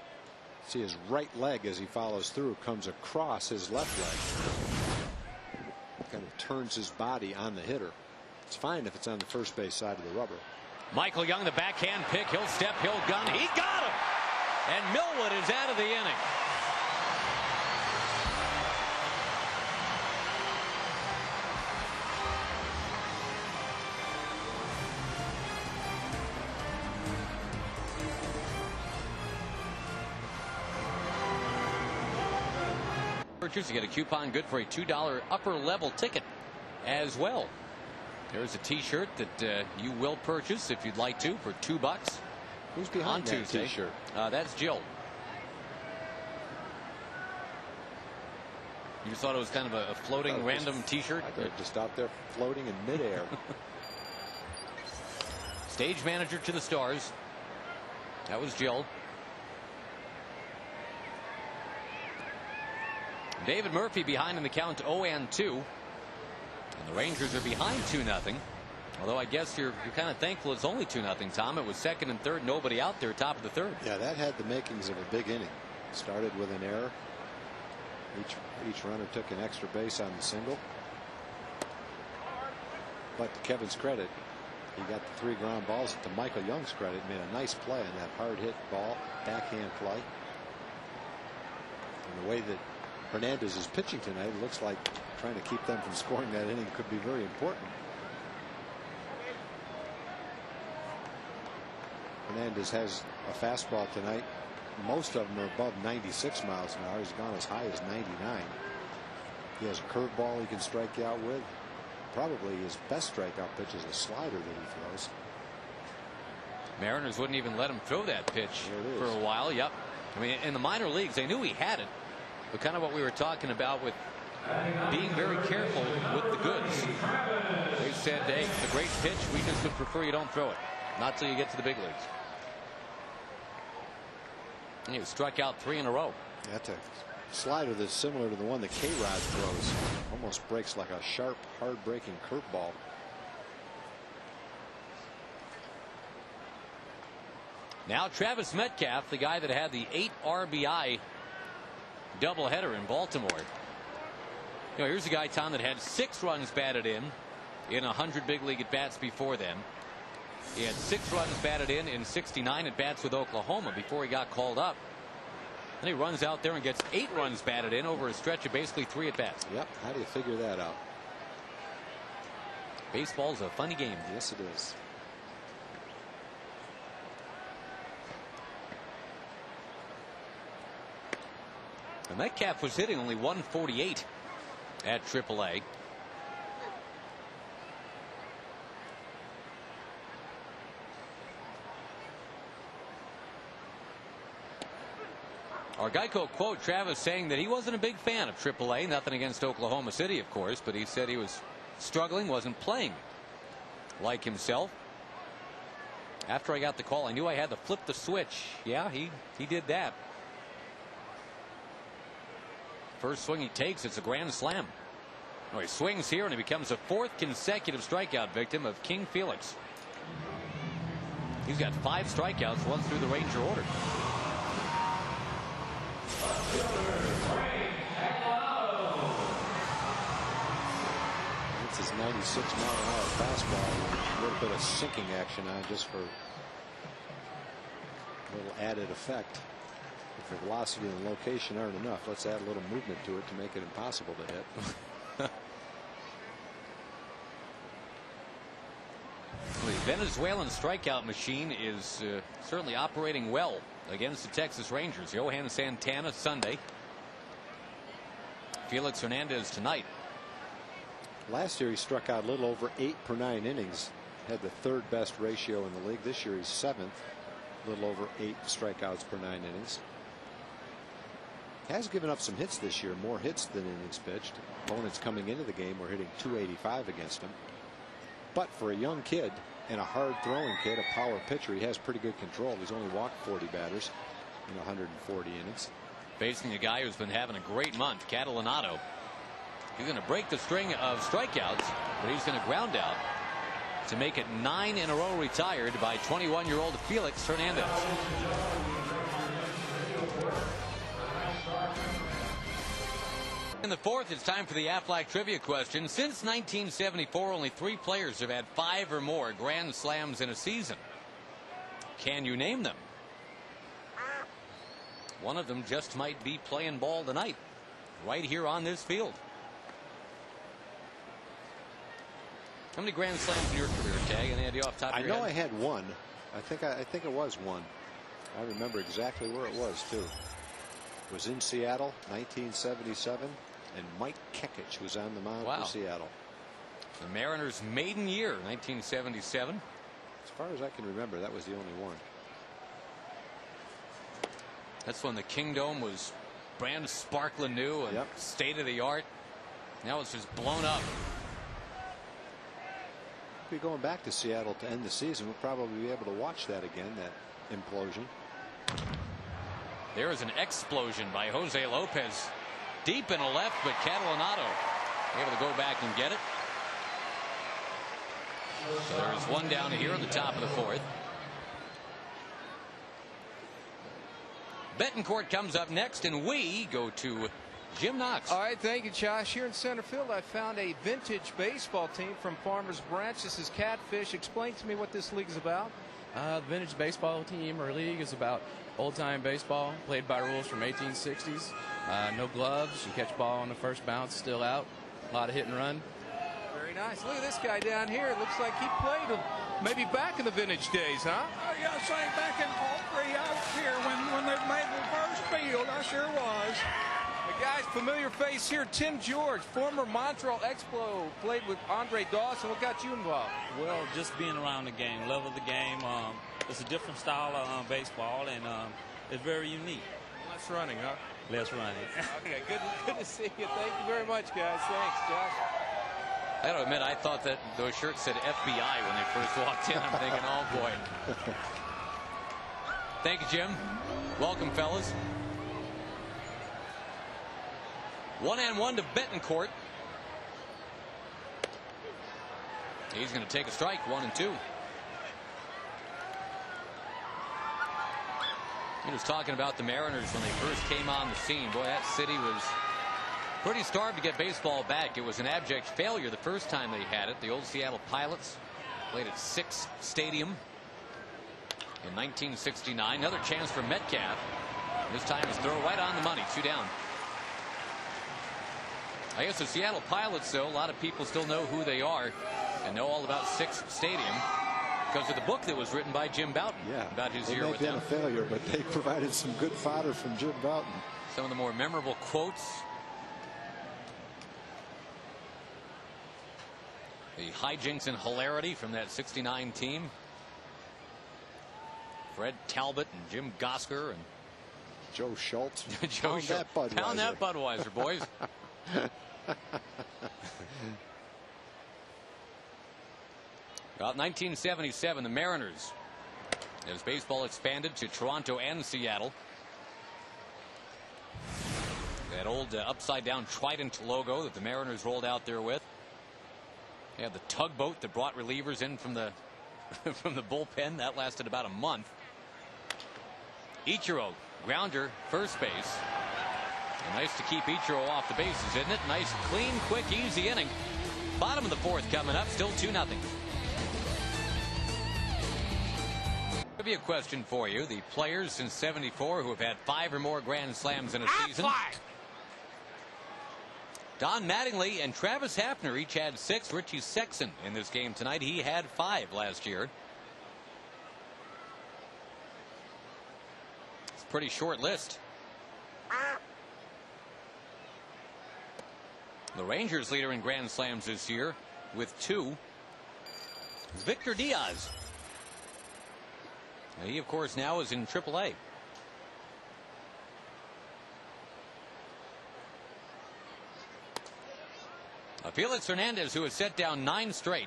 See his right leg as he follows through comes across his left leg. Kind of turns his body on the hitter. It's fine if it's on the first base side of the rubber. Michael Young, the backhand pick. He'll step, he'll gun. He got him! And Millwood is out of the inning. You get a coupon good for a $2 upper level ticket as well. There's a t-shirt that you will purchase if you'd like to for $2. Who's behind on that Tuesday? t-shirt? That's Jill. You just thought it was kind of a floating random t-shirt? They're just out there floating in midair. Stage manager to the Stars. That was Jill. David Murphy behind in the count 0-2. And the Rangers are behind 2-0. Although I guess you're kind of thankful it's only 2-0, Tom. It was second and third, nobody out there, top of the third. Yeah, that had the makings of a big inning. Started with an error. Each runner took an extra base on the single. But to Kevin's credit, he got the 3 ground balls. To Michael Young's credit, made a nice play on that hard hit ball, backhand play. And the way that Hernandez is pitching tonight, it looks like trying to keep them from scoring that inning could be very important. Hernandez has a fastball tonight. Most of them are above 96 miles an hour. He's gone as high as 99. He has a curveball he can strike you out with. Probably his best strikeout pitch is a slider that he throws. Mariners wouldn't even let him throw that pitch for a while. Yep. I mean, in the minor leagues, they knew he had it. But kind of what we were talking about with being very careful with the goods. They said, hey, it's a great pitch. We just would prefer you don't throw it. Not till you get to the big leagues. And he struck out 3 in a row. That's a slider that's similar to the one that K-Rod throws. Almost breaks like a sharp, hard-breaking curveball. Now Travis Metcalf, the guy that had the 8 RBI doubleheader in Baltimore. You know, here's a guy, Tom, that had 6 runs batted in 100 big league at bats before then. He had 6 runs batted in 69 at bats with Oklahoma before he got called up. Then he runs out there and gets 8 runs batted in over a stretch of basically 3 at bats. Yep. How do you figure that out? Baseball's a funny game. Yes, it is. And Metcalf was hitting only 148 at AAA. Our Geico quote Travis saying that he wasn't a big fan of AAA. Nothing against Oklahoma City, of course, but he said he was struggling, wasn't playing like himself. After I got the call, I knew I had to flip the switch. Yeah, he did that. First swing he takes, it's a grand slam. Oh, he swings here and he becomes a 4th consecutive strikeout victim of King Felix. He's got 5 strikeouts once through the Ranger order. It's his 96-mile-an-hour fastball. A little bit of sinking action on just for a little added effect. If the velocity and the location aren't enough, let's add a little movement to it to make it impossible to hit. The Venezuelan strikeout machine is certainly operating well against the Texas Rangers. Johan Santana Sunday. Felix Hernandez tonight. Last year he struck out a little over 8 per 9 innings. Had the 3rd best ratio in the league. This year he's 7th. A little over 8 strikeouts per 9 innings. Has given up some hits this year, more hits than innings pitched. Opponents coming into the game were hitting .285 against him. But for a young kid and a hard throwing kid, a power pitcher, he has pretty good control. He's only walked 40 batters in 140 innings. Facing a guy who's been having a great month, Catalinato. He's going to break the string of strikeouts, but he's going to ground out to make it 9 in a row retired by 21-year-old Felix Hernandez. In the 4th, it's time for the Aflac trivia question. Since 1974, only 3 players have had 5 or more grand slams in a season. Can you name them? One of them just might be playing ball tonight, right here on this field. How many grand slams in your career, Tag? Any idea off the top of your head? I know I had one. I think it was one. I remember exactly where it was too. It was in Seattle, 1977, and Mike Kekich was on the mound for Seattle. The Mariners' maiden year, 1977. As far as I can remember, that was the only one. That's when the Kingdome was brand sparkling new and state of the art. Now it's just blown up. Be going back to Seattle to end the season. We'll probably be able to watch that again, that implosion. There is an explosion by Jose Lopez. Deep in a left, but Catalinato able to go back and get it. So there's one down here in the top of the 4th. Betancourt comes up next, and we go to Jim Knox. All right, thank you, Josh. Here in center field, I found a vintage baseball team from Farmers Branch. This is Catfish. Explain to me what this league is about. The vintage baseball team or league is about old-time baseball, played by rules from 1860s. No gloves. You catch ball on the first bounce, still out. A lot of hit and run. Very nice. Look at this guy down here. It looks like he played maybe back in the vintage days, huh? Yeah, say back in '03, I was here when they made the first field. I sure was. The guy's familiar face here, Tim George, former Montreal Explo, played with Andre Dawson. What got you involved? Well, just being around the game, love of the game. It's a different style of baseball, and it's very unique. Less running, huh? Less running. Okay, good to see you. Thank you very much, guys. Thanks, Josh. I gotta admit, I thought that those shirts said FBI when they first walked in. I'm thinking, oh boy. Thank you, Jim. Welcome, fellas. 1-1 to Betancourt. He's going to take a strike, 1-2. He was talking about the Mariners when they first came on the scene. Boy, that city was pretty starved to get baseball back. It was an abject failure the first time they had it. The old Seattle Pilots played at 6 Stadium in 1969. Another chance for Metcalf. This time his throw right on the money. 2 down. I guess the Seattle Pilots, though, a lot of people still know who they are and know all about 6 Stadium because of the book that was written by Jim Bouton about his year with them. It may have been a failure, but they provided some good fodder from Jim Bouton. Some of the more memorable quotes. The hijinks and hilarity from that 69 team. Fred Talbot and Jim Gosker and Joe Schultz. Joe Schultz. Pound that Budweiser, boys. About 1977, the Mariners, as baseball expanded to Toronto and Seattle, That old upside down trident logo that the Mariners rolled out there with. They had the tugboat that brought relievers in from the from the bullpen. That lasted about a month. Ichiro, grounder, first base. And nice to keep Ichiro off the bases, isn't it? Nice, clean, quick, easy inning. Bottom of the fourth coming up, still 2-0. Maybe a question for you. The players since '74 who have had 5 or more grand slams in a season. Don Mattingly and Travis Hafner each had 6. Richie Sexton in this game tonight. He had 5 last year. It's a pretty short list. The Rangers leader in grand slams this year with 2 is Victor Diaz. He, of course, now is in AAA. Felix Hernandez, who has set down 9 straight.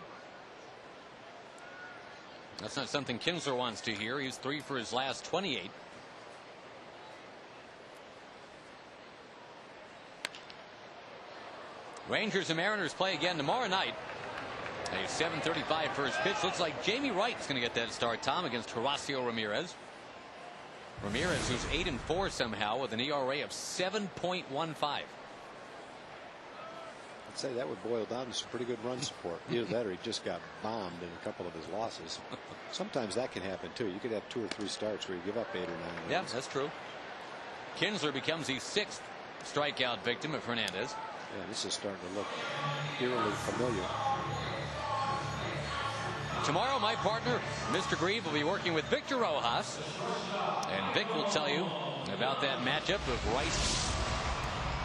That's not something Kinsler wants to hear. He's 3 for his last 28. Rangers and Mariners play again tomorrow night. A 7:35 first pitch. Looks like Jamie Wright's going to get that start, Tom, against Horacio Ramirez. Ramirez, who's 8-4 somehow with an ERA of 7.15. I'd say that would boil down to some pretty good run support. Either that or he just got bombed in a couple of his losses. Sometimes that can happen too. You could have 2 or 3 starts where you give up 8 or 9 runs. Yeah, that's true. Kinsler becomes the 6th strikeout victim of Hernandez. Yeah, this is starting to look eerily familiar. Tomorrow, my partner, Mr. Grieve, will be working with Victor Rojas. And Vic will tell you about that matchup of Rice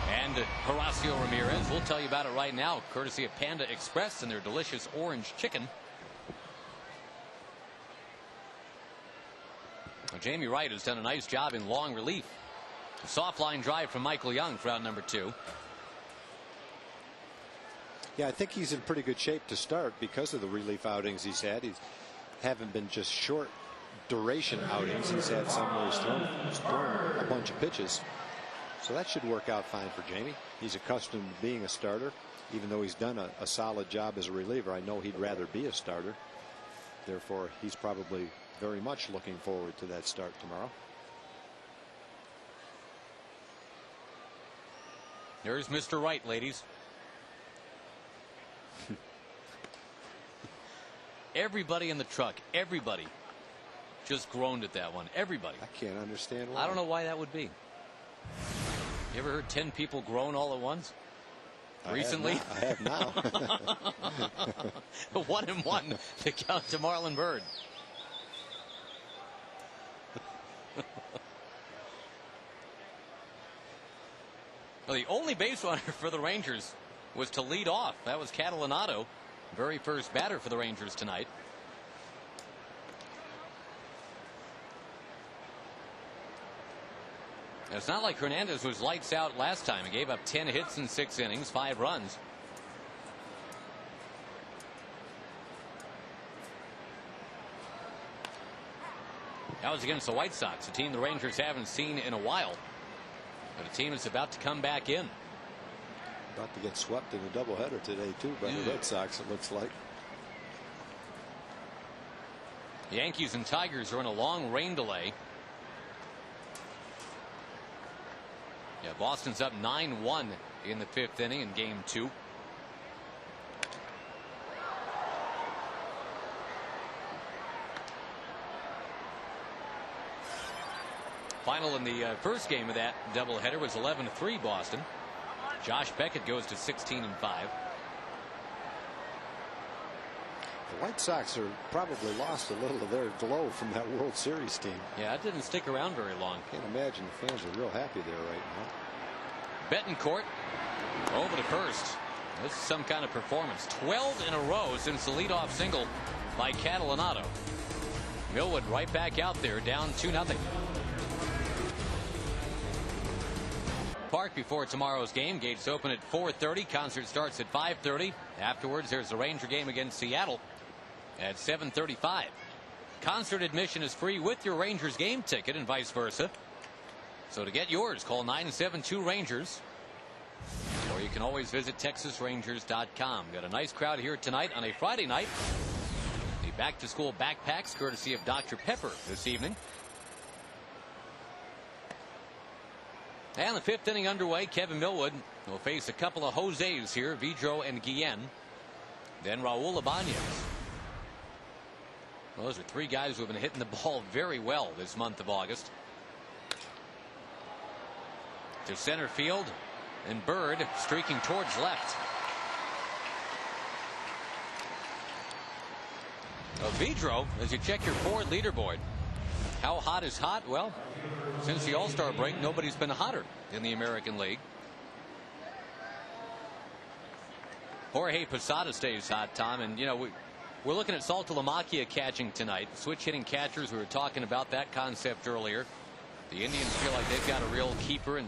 and Horacio Ramirez. We'll tell you about it right now, courtesy of Panda Express and their delicious orange chicken. Well, Jamie Wright has done a nice job in long relief. A soft line drive from Michael Young for out number 2. Yeah, I think he's in pretty good shape to start because of the relief outings he's had. He haven't been just short duration outings. He's had some where he's thrown a bunch of pitches. So that should work out fine for Jamie. He's accustomed to being a starter, even though he's done a solid job as a reliever. I know he'd rather be a starter. Therefore, he's probably very much looking forward to that start tomorrow. There's Mr. Wright, ladies. Everybody in the truck, everybody just groaned at that one. Everybody. I can't understand why. I don't know why that would be. You ever heard 10 people groan all at once? Recently? I have now. 1-1 to count to Marlon Byrd. Well, the only base runner for the Rangers was to lead off. That was Catalinato, very first batter for the Rangers tonight. It's not like Hernandez was lights out last time. He gave up 10 hits in 6 innings, 5 runs. That was against the White Sox, a team the Rangers haven't seen in a while. But a team that's about to come back in. About to get swept in a doubleheader today, too, by the Red Sox, it looks like. Yankees and Tigers are in a long rain delay. Yeah, Boston's up 9-1 in the 5th inning in game 2. Final in the first game of that doubleheader was 11-3 Boston. Josh Beckett goes to 16-5. The White Sox are probably lost a little of their glow from that World Series team. Yeah, it didn't stick around very long. Can't imagine the fans are real happy there right now. Bettencourt over to first. This is some kind of performance. 12 in a row since the leadoff single by Catalinato. Millwood right back out there, down 2-0. Park before tomorrow's game. Gates open at 4:30. Concert starts at 5:30. Afterwards, there's the Ranger game against Seattle at 7:35. Concert admission is free with your Rangers game ticket and vice versa. So to get yours, call 972 Rangers Or you can always visit TexasRangers.com. Got a nice crowd here tonight on a Friday night. The back-to-school backpacks, courtesy of Dr. Pepper this evening. And the 5th inning underway. Kevin Millwood will face a couple of Jose's here, Vidro and Guillen. Then Raul Ibanez. Well, those are 3 guys who have been hitting the ball very well this month of August. To center field, and Bird streaking towards left. Vidro, as you check your Ford leaderboard, how hot is hot? Well, since the All-Star break, nobody's been hotter in the American League. Jorge Posada stays hot, Tom, and you know we're looking at Saltalamacchia catching tonight. Switch hitting catchers. We were talking about that concept earlier. The Indians feel like they've got a real keeper in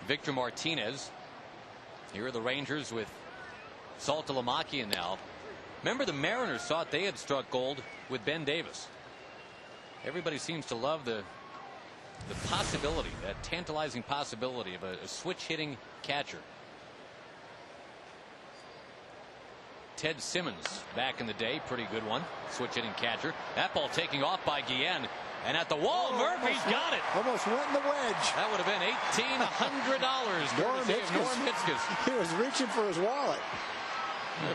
Victor Martinez. Here are the Rangers with Saltalamacchia now. Remember, the Mariners thought they had struck gold with Ben Davis. Everybody seems to love the possibility, that tantalizing possibility of a switch hitting catcher. Ted Simmons back in the day, pretty good one, switch hitting catcher. That ball taking off by Guillen, and at the wall, Murphy's got it. Almost went in the wedge. That would have been $1,800. Norm Hitzges. He was reaching for his wallet.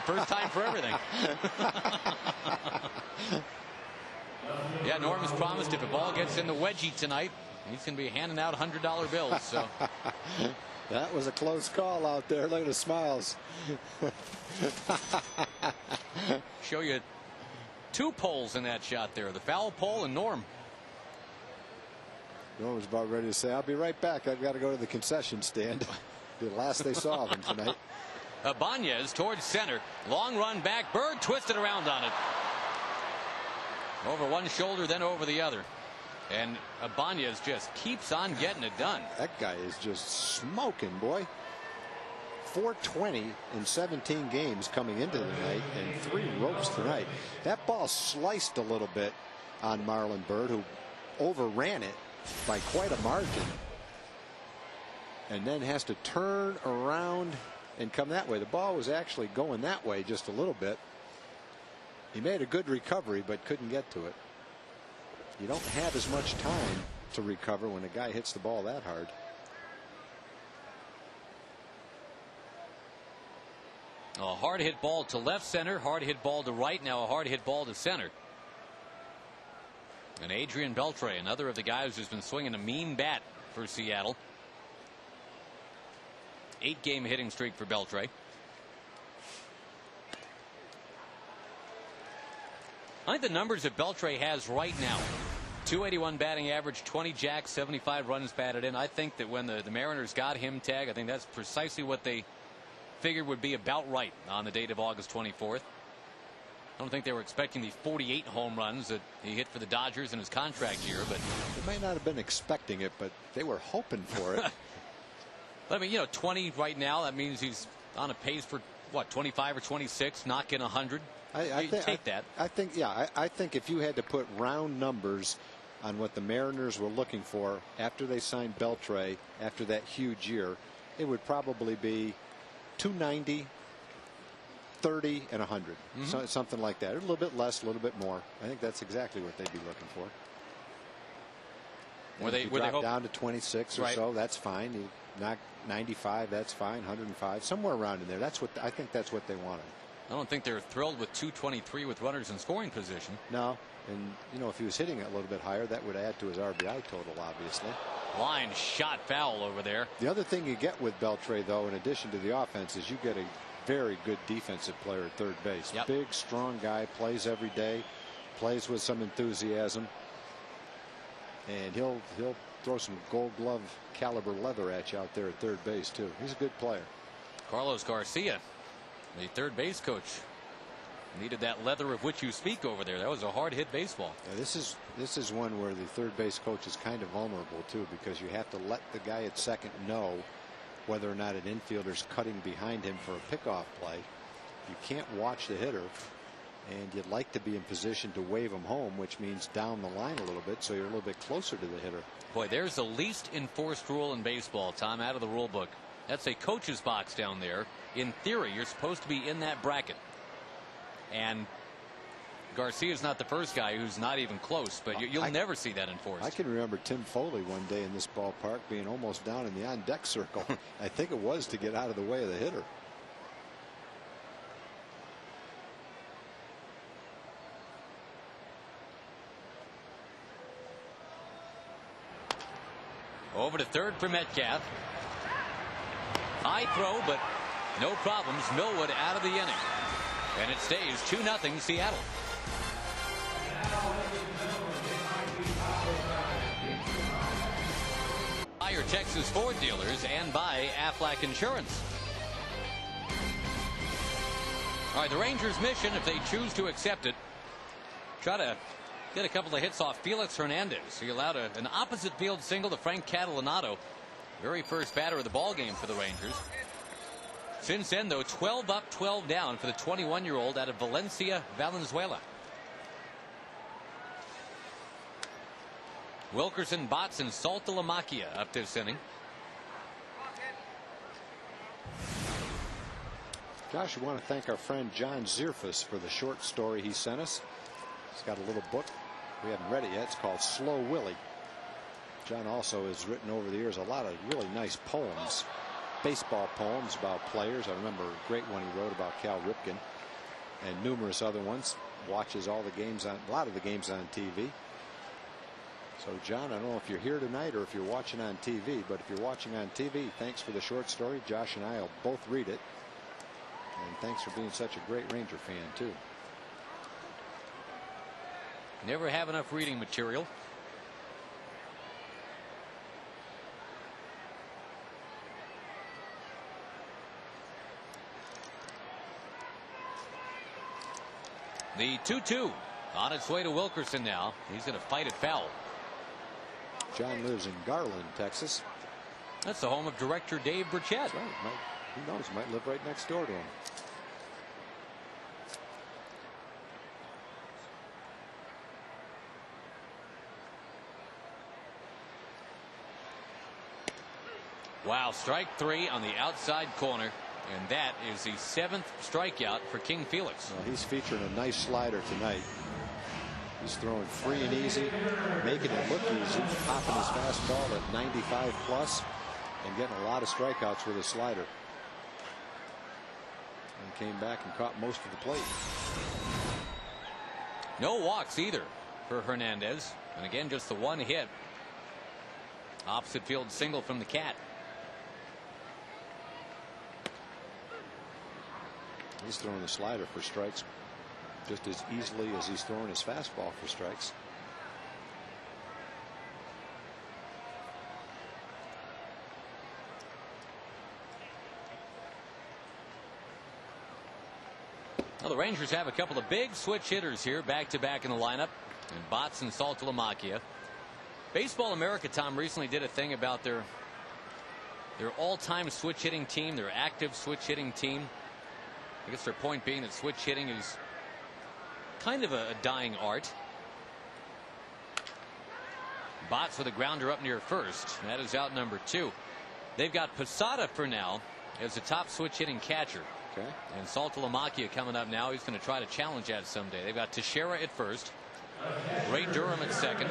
First time for everything. Yeah, Norm has promised if a ball gets in the wedgie tonight, he's going to be handing out $100 bills. So that was a close call out there. Look at the smiles. Show you 2 poles in that shot there, the foul pole and Norm. Norm was about ready to say, I'll be right back. I've got to go to the concession stand. The last they saw of him tonight. Ibanez towards center. Long run back. Bird twisted around on it. Over one shoulder, then over the other. And Ibanez just keeps on getting it done. That guy is just smoking, boy. 420 in 17 games coming into the night and 3 ropes tonight. That ball sliced a little bit on Marlon Byrd, who overran it by quite a margin. And then has to turn around and come that way. The ball was actually going that way just a little bit. He made a good recovery but couldn't get to it. You don't have as much time to recover when a guy hits the ball that hard. A hard hit ball to left center, hard hit ball to right, now a hard hit ball to center. And Adrian Beltre, another of the guys who's been swinging a mean bat for Seattle. 8-game hitting streak for Beltre. I think the numbers that Beltre has right now, 281 batting average, 20 jacks, 75 runs batted in. I think that when the Mariners got him tagged, I think that's precisely what they figured would be about right on the date of August 24th. I don't think they were expecting the 48 home runs that he hit for the Dodgers in his contract year, but they may not have been expecting it, but they were hoping for it. I mean, you know, 20 right now, that means he's on a pace for what, 25 or 26, knocking 100. I take that. I think if you had to put round numbers on what the Mariners were looking for after they signed Beltre after that huge year, it would probably be 290, 30, and 100. So, something like that. A little bit less, a little bit more. I think that's exactly what they'd be looking for. Would they drop down to 26 or so? That's fine. You knock 95, that's fine. 105, somewhere around in there. That's what I think. That's what they wanted. I don't think they're thrilled with 223 with runners in scoring position. No, and you know, if he was hitting it a little bit higher, that would add to his RBI total, obviously. Line shot foul over there. The other thing you get with Beltre, though, in addition to the offense, is you get a very good defensive player at third base. Yep. Big, strong guy, plays every day, plays with some enthusiasm, and he'll throw some Gold Glove caliber leather at you out there at third base too. He's a good player. Carlos Garcia, the third base coach, needed that leather of which you speak over there. That was a hard hit baseball. Yeah, this is one where the third base coach is kind of vulnerable too, because you have to let the guy at second know whether or not an infielder's cutting behind him for a pickoff play. You can't watch the hitter And you'd like to be in position to wave them home, which means down the line a little bit, so you're a little bit closer to the hitter. Boy, there's the least enforced rule in baseball, Tom, out of the rule book. That's a coach's box down there. In theory, you're supposed to be in that bracket. And Garcia's not the first guy who's not even close, but you'll never see that enforced. I can remember Tim Foley one day in this ballpark being almost down in the on-deck circle. I think it was to get out of the way of the hitter. Over to third for Metcalf. High throw, but no problems. Millwood out of the inning. And it stays 2-0 Seattle. By your Texas Ford dealers and by Aflac Insurance. All right, the Rangers' mission, if they choose to accept it, try to get a couple of hits off Felix Hernandez. He allowed an opposite field single to Frank Catalanato. Very first batter of the ball game for the Rangers. Since then, though, 12 up, 12 down for the 21-year-old out of Valencia, Valenzuela. Wilkerson, Botts, and Saltalamacchia up this inning. Josh, we want to thank our friend John Zierfus for the short story he sent us. He's got a little book. We haven't read it yet. It's called Slow Willie. John also has written over the years a lot of really nice poems, baseball poems about players. I remember a great one he wrote about Cal Ripken and numerous other ones. Watches all the games on, a lot of the games on TV. So John, I don't know if you're here tonight or if you're watching on TV, but if you're watching on TV, thanks for the short story. Josh and I will both read it. And thanks for being such a great Ranger fan too. Never have enough reading material. The 2-2 on its way to Wilkerson now. He's going to fight it foul. John lives in Garland, Texas. That's the home of director Dave Burchett. That's right. Who knows? Might live right next door to him. Wow, strike three on the outside corner, and that is the 7th strikeout for King Felix. Well, he's featuring a nice slider tonight. He's throwing free and easy, making it look easy, popping his fastball at 95 plus, and getting a lot of strikeouts with his slider. And came back and caught most of the plate. No walks either for Hernandez, and again just the one hit. Opposite field single from the Cat. He's throwing the slider for strikes just as easily as he's throwing his fastball for strikes. Well, the Rangers have a couple of big switch hitters here back to back in the lineup, and Botts and Saltalamacchia. Baseball America, Tom, recently did a thing about their all-time switch hitting team, their active switch hitting team. I guess their point being that switch hitting is kind of a dying art. Botts with a grounder up near first. That is out number 2. They've got Posada for now as the top switch hitting catcher. Okay. And Saltalamacchia coming up now. He's going to try to challenge that someday. They've got Teixeira at first. Ray Durham at second.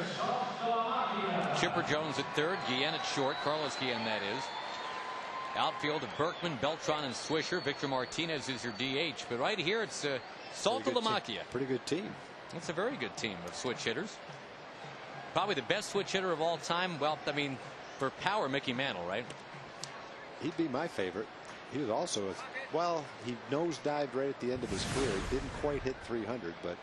Chipper Jones at third. Guillen at short. Carlos Guillen, that is. Outfield of Berkman, Beltran, and Swisher. Victor Martinez is your DH. But right here it's Saltalamacchia. Pretty good team. It's a very good team of switch hitters. Probably the best switch hitter of all time. Well, I mean, for power, Mickey Mantle, right? He'd be my favorite. He was also, well, he nosedived right at the end of his career. He didn't quite hit 300, but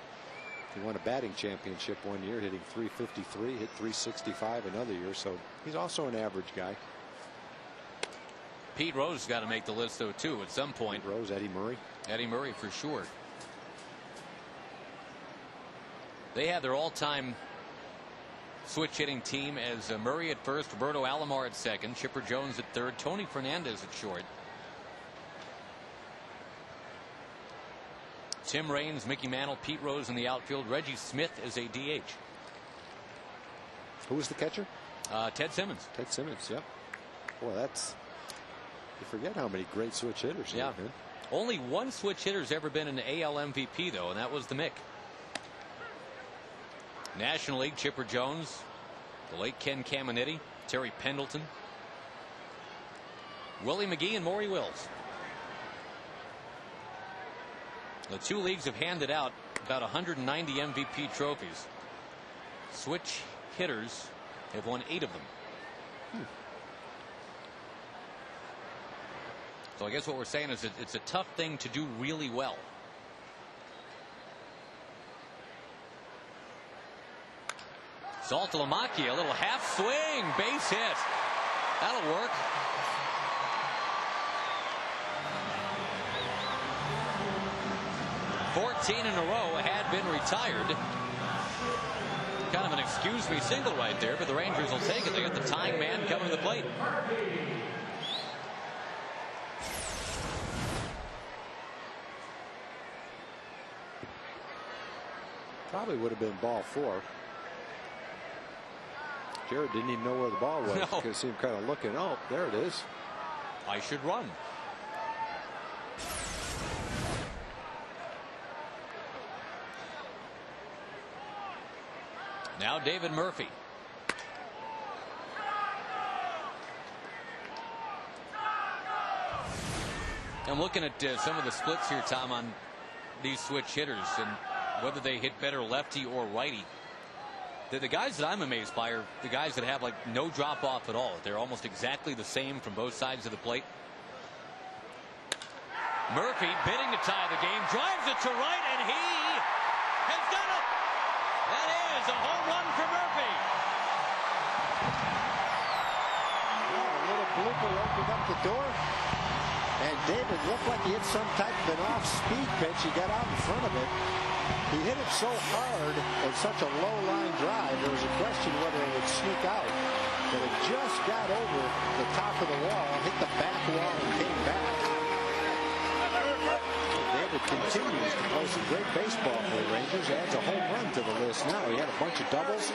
he won a batting championship one year, hitting 353, hit 365 another year. So he's also an average guy. Pete Rose has got to make the list, though, too, at some point. Pete Rose, Eddie Murray. Eddie Murray, for sure. They have their all-time switch hitting team as Murray at first, Roberto Alomar at second, Chipper Jones at third, Tony Fernandez at short. Tim Raines, Mickey Mantle, Pete Rose in the outfield. Reggie Smith is a DH. Who was the catcher? Ted Simmons. Ted Simmons, yep. Boy, that's, you forget how many great switch hitters there have been. Only one switch hitter's ever been an AL MVP, though, and that was the Mick. National League, Chipper Jones, the late Ken Caminiti, Terry Pendleton, Willie McGee, and Maury Wills. The two leagues have handed out about 190 MVP trophies. Switch hitters have won 8 of them. So I guess what we're saying is it's a tough thing to do really well. Saltalamacchia, a little half swing, base hit. That'll work. "14 in a row" had been retired. Kind of an excuse me single right there, but the Rangers will take it. They got the tying man coming to the plate. Probably would have been ball 4. Jared didn't even know where the ball was. No. You could see him kind of looking. Oh, there it is. I should run. Now David Murphy. I'm looking at some of the splits here, Tom, on these switch hitters and whether they hit better lefty or righty. The guys that I'm amazed by are the guys that have like no drop off at all. They're almost exactly the same from both sides of the plate. Murphy bidding to tie the game, drives it to right, and he has done it. That is a home run for Murphy. A little blooper opened up the door, and David looked like he hit some type of an off-speed pitch. He got out in front of it. He hit it so hard and such a low-line drive, there was a question whether it would sneak out. But it just got over the top of the wall, hit the back wall, and came back. David continues to play some great baseball for the Rangers. Adds a home run to the list now. He had a bunch of doubles,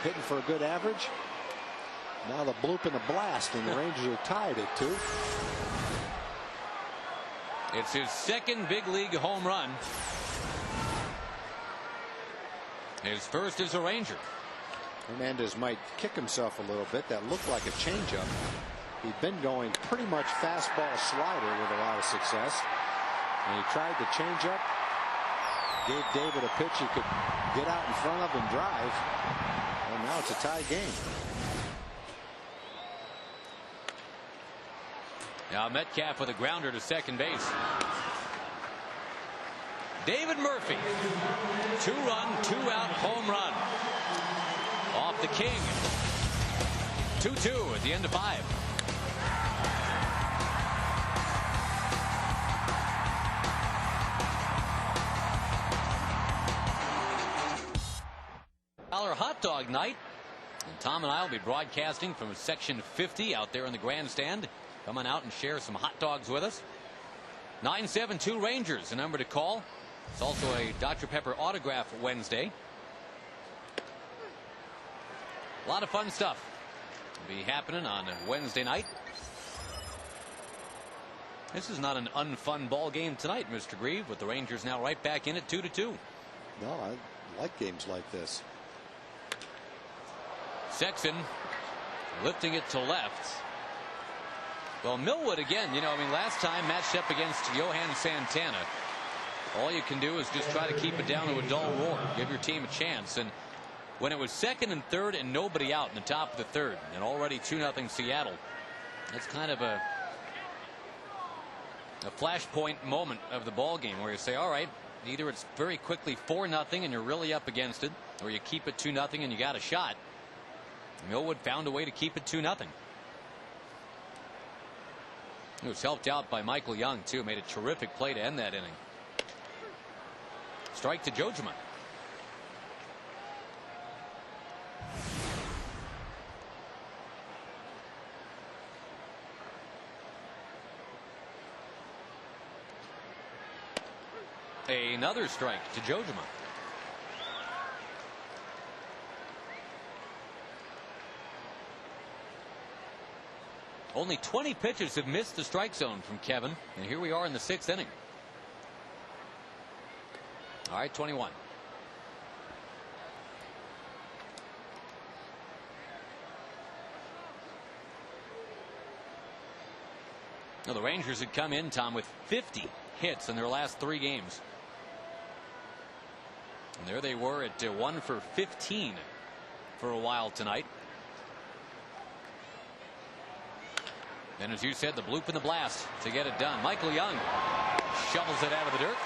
hitting for a good average. Now the bloop and the blast, and the Rangers are tied at 2. It's his second big league home run. His first as a Ranger. Hernandez might kick himself a little bit. That looked like a changeup. He'd been going pretty much fastball slider with a lot of success. And he tried the changeup. Gave David a pitch he could get out in front of and drive. And now it's a tie game. Now Metcalf with a grounder to second base. David Murphy, 2-run, 2-out home run. Off the King. 2-2 at the end of 5. Hot dog night. And Tom and I will be broadcasting from section 50 out there in the grandstand. Come on out and share some hot dogs with us. 972 Rangers, the number to call. It's also a Dr. Pepper autograph Wednesday. A lot of fun stuff will be happening on Wednesday night. This is not an unfun ball game tonight, Mr. Grieve, with the Rangers now right back in at 2-2. No, I like games like this. Sexton lifting it to left. Well, Millwood again, last time matched up against Johan Santana. All you can do is just try to keep it down to a dull roar. Give your team a chance. And when it was second and third and nobody out in the top of the third, and already 2-0 Seattle, that's kind of a flashpoint moment of the ball game where you say, all right, either it's very quickly 4-0 and you're really up against it, or you keep it 2-0 and you got a shot. Millwood found a way to keep it 2-0. It was helped out by Michael Young, too. Made a terrific play to end that inning. Strike to Jojima. Another strike to Jojima. Only 20 pitches have missed the strike zone from Kevin, and here we are in the 6th inning. All right, 21. Now the Rangers had come in, Tom, with 50 hits in their last 3 games. And there they were at 1 for 15 for a while tonight. And as you said, the bloop and the blast to get it done. Michael Young shovels it out of the dirt.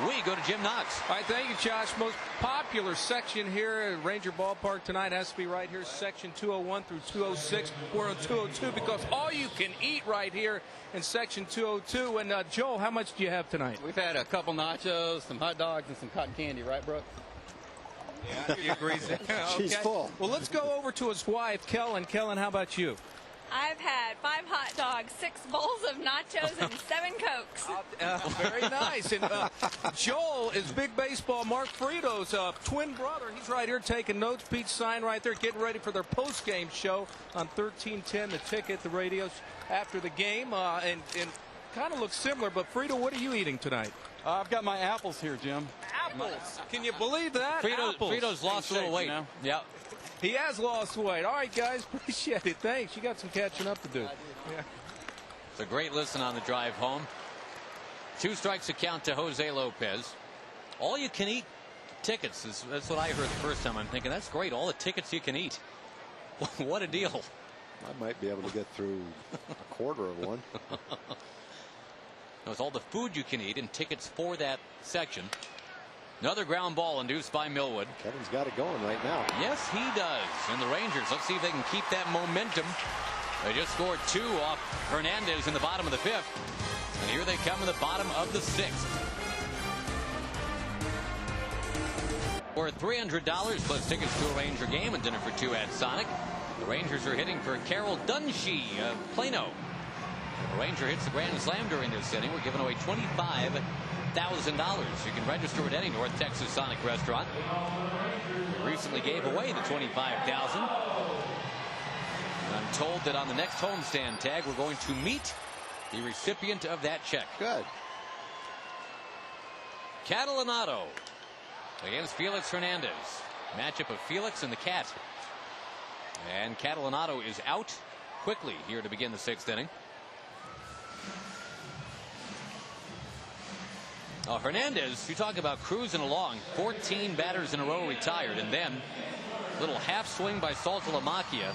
We go to Jim Knox. All right, thank you, Josh. Most popular section here at Ranger Ballpark tonight has to be right here, section 201 through 206. We're on 202 because all you can eat right here in section 202. And Joel, how much do you have tonight? We've had a couple nachos, some hot dogs, and some cotton candy, right, Brooke? Yeah, he agrees. She's full. Well, let's go over to his wife, Kellen. Kellen, how about you? I've had 5 hot dogs, 6 bowls of nachos, and 7 Cokes. Very nice. And Joel is big baseball. Mark Frito's twin brother. He's right here taking notes. Pete's sign right there, getting ready for their post-game show on 1310, the ticket, the radios after the game. And kind of looks similar. But Frito, what are you eating tonight? I've got my apples here, Jim. Apples. Can you believe that? Frito's lost a little weight. You know? Yeah. He has lost weight. All right, guys, appreciate it. Thanks. You got some catching up to do. Yeah. It's a great listen on the drive home. 2 strikes to count to Jose Lopez. All you can eat tickets. That's what I heard the first time. I'm thinking, that's great. All the tickets you can eat. What a deal. I might be able to get through a quarter of one. It's all the food you can eat and tickets for that section. Another ground ball induced by Millwood. Kevin's got it going right now. Yes, he does. And the Rangers, let's see if they can keep that momentum. They just scored 2 off Hernandez in the bottom of the 5th. And here they come in the bottom of the 6th. For $300 plus tickets to a Ranger game and dinner for 2 at Sonic. The Rangers are hitting for Carol Dunshee of Plano. The Ranger hits the grand slam during this inning. We're giving away $25,000. You can register at any North Texas Sonic restaurant. We recently gave away the $25,000. I'm told that on the next homestand tag, we're going to meet the recipient of that check. Good. Catalanato against Felix Hernandez. Matchup of Felix and the Cat. And Catalanato is out quickly here to begin the 6th inning. Hernandez, you talk about cruising along. 14 batters in a row retired, and then a little half swing by Saltalamacchia.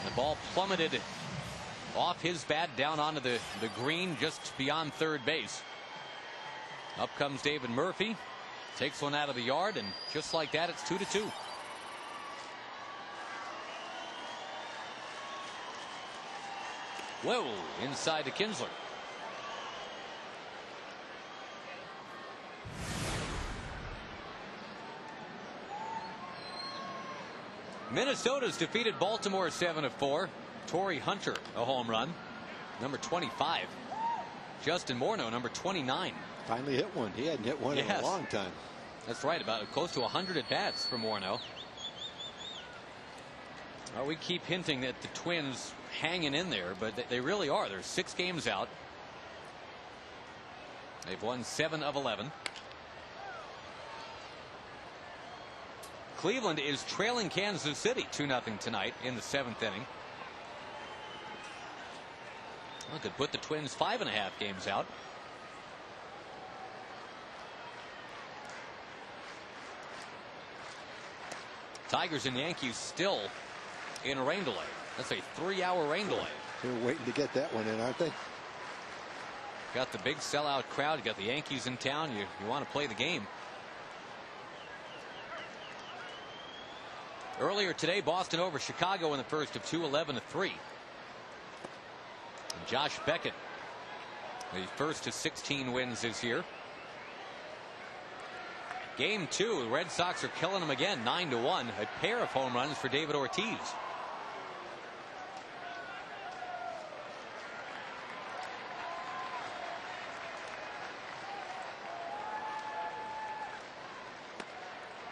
The ball plummeted off his bat down onto the green just beyond third base. Up comes David Murphy, takes one out of the yard, and just like that, it's 2-2. Whoa, inside to Kinsler. Minnesota's defeated Baltimore 7-4. Torrey Hunter, a home run. Number 25. Justin Morneau, number 29. Finally hit one. He hadn't hit one in a long time. That's right, about close to 100 at bats for Morneau. Well, we keep hinting that the Twins hanging in there, but they really are. They're 6 games out. They've won 7 of 11. Cleveland is trailing Kansas City 2-0 tonight in the 7th inning. Well, could put the Twins 5.5 games out. Tigers and Yankees still in a rain delay. That's a 3-hour rain delay. They're waiting to get that one in, aren't they? Got the big sellout crowd. You got the Yankees in town. You want to play the game. Earlier today, Boston over Chicago in the first of 2, 11-3. And Josh Beckett, the first to 16 wins this year. Game 2, the Red Sox are killing them again, 9-1. A pair of home runs for David Ortiz.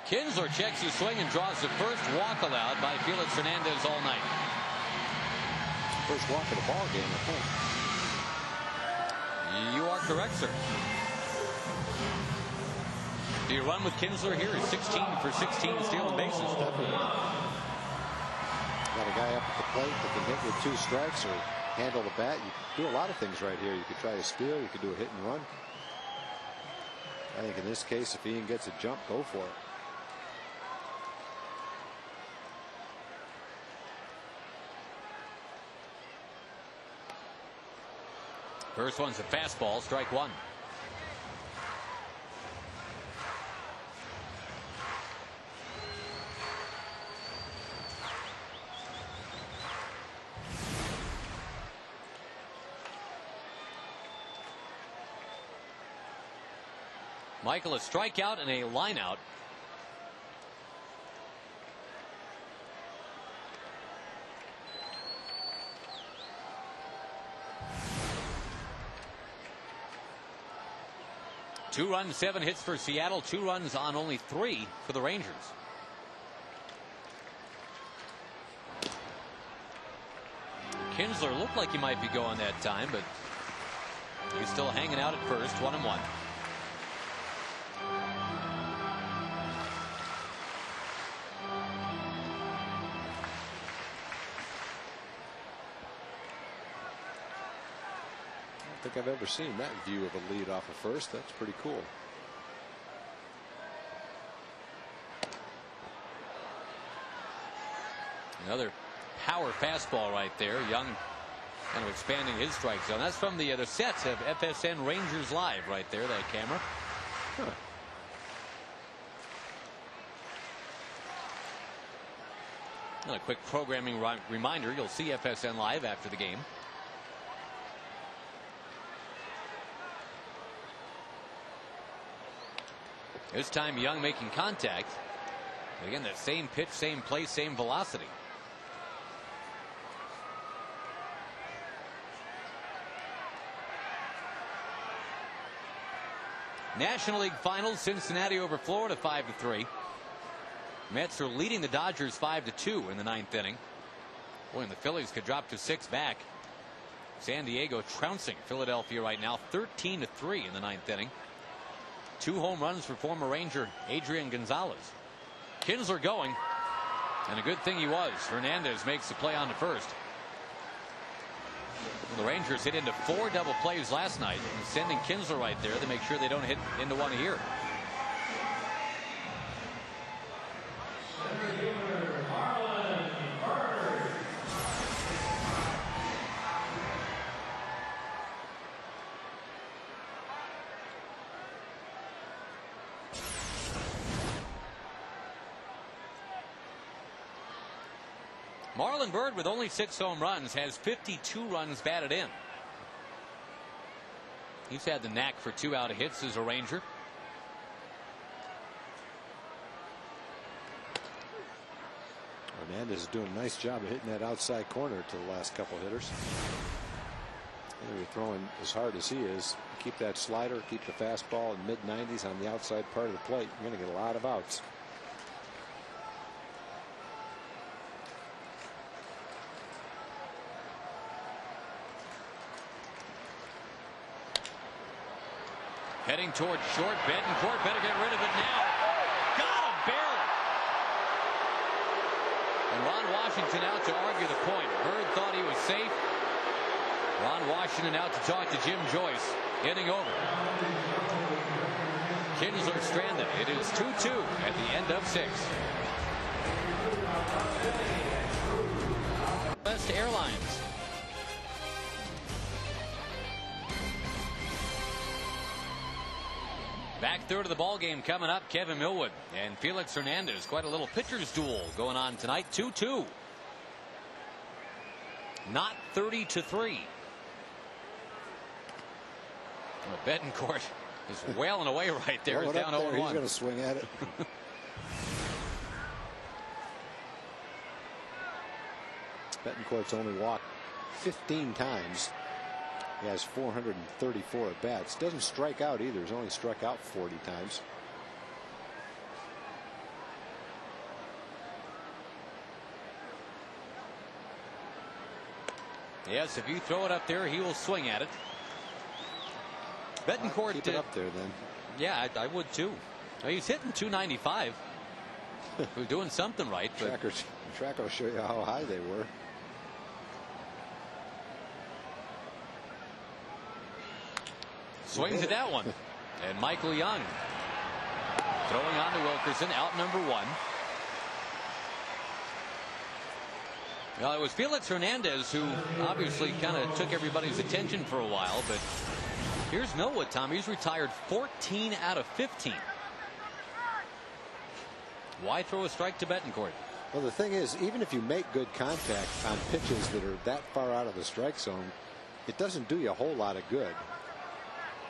Kinsler checks his swing and draws the first walk allowed by Felix Hernandez all night. First walk of the ball game, I think. You are correct, sir. The run with Kinsler here is 16 for 16 stealing bases. Definitely. Got a guy up at the plate that can hit with 2 strikes or handle the bat. You can do a lot of things right here. You could try to steal. You could do a hit and run. I think in this case, if Ian gets a jump, go for it. First one's a fastball, strike 1. Michael, a strikeout and a line out. Two runs, 7 hits for Seattle. 2 runs on only 3 for the Rangers. Kinsler looked like he might be going that time, but he's still hanging out at first. 1-1. I don't think I've ever seen that view of a lead off of first. That's pretty cool. Another power fastball right there. Young kind of expanding his strike zone. That's from the sets of FSN Rangers Live right there, that camera. Huh. And a quick programming reminder, you'll see FSN Live after the game. This time Young making contact. Again, that same pitch, same place, same velocity. National League Finals, Cincinnati over Florida 5-3. Mets are leading the Dodgers 5-2 in the 9th inning. Boy, and the Phillies could drop to 6 back. San Diego trouncing Philadelphia right now 13-3 in the 9th inning. 2 home runs for former Ranger Adrian Gonzalez. Kinsler going, and a good thing he was. Hernandez makes the play on to first. The Rangers hit into 4 double plays last night, and sending Kinsler right there to make sure they don't hit into one here. Marlon Byrd, with only 6 home runs, has 52 runs batted in. He's had the knack for 2 out hits as a Ranger. Hernandez is doing a nice job of hitting that outside corner to the last couple hitters. And you're throwing as hard as he is. Keep that slider, keep the fastball in mid-90s on the outside part of the plate. You're going to get a lot of outs. Heading toward short. Betancourt better get rid of it now. Got him barely. And Ron Washington out to argue the point. Byrd thought he was safe. Ron Washington out to talk to Jim Joyce. Inning over. Kinsler stranded. It is 2-2 at the end of 6. West Airlines. Back third of the ball game coming up. Kevin Millwood and Felix Hernandez. Quite a little pitcher's duel going on tonight. 2-2. Not 30-3. Betancourt is wailing away right there. He's down 0-1. He's going to swing at it. Betancourt's only walked 15 times. He has 434 at bats. Doesn't strike out either. He's only struck out 40 times. Yes, if you throw it up there, he will swing at it. Betancourt keep it up there then. Yeah, I would too. Well, he's hitting 295. We're doing something right. But Track will show you how high they were. Swings at that one. And Michael Young throwing on to Wilkerson, out number 1. Well, it was Felix Hernandez who obviously kind of took everybody's attention for a while, but here's Millwood, Tom. He's retired 14 out of 15. Why throw a strike to Betancourt? Well, the thing is, even if you make good contact on pitches that are that far out of the strike zone, it doesn't do you a whole lot of good.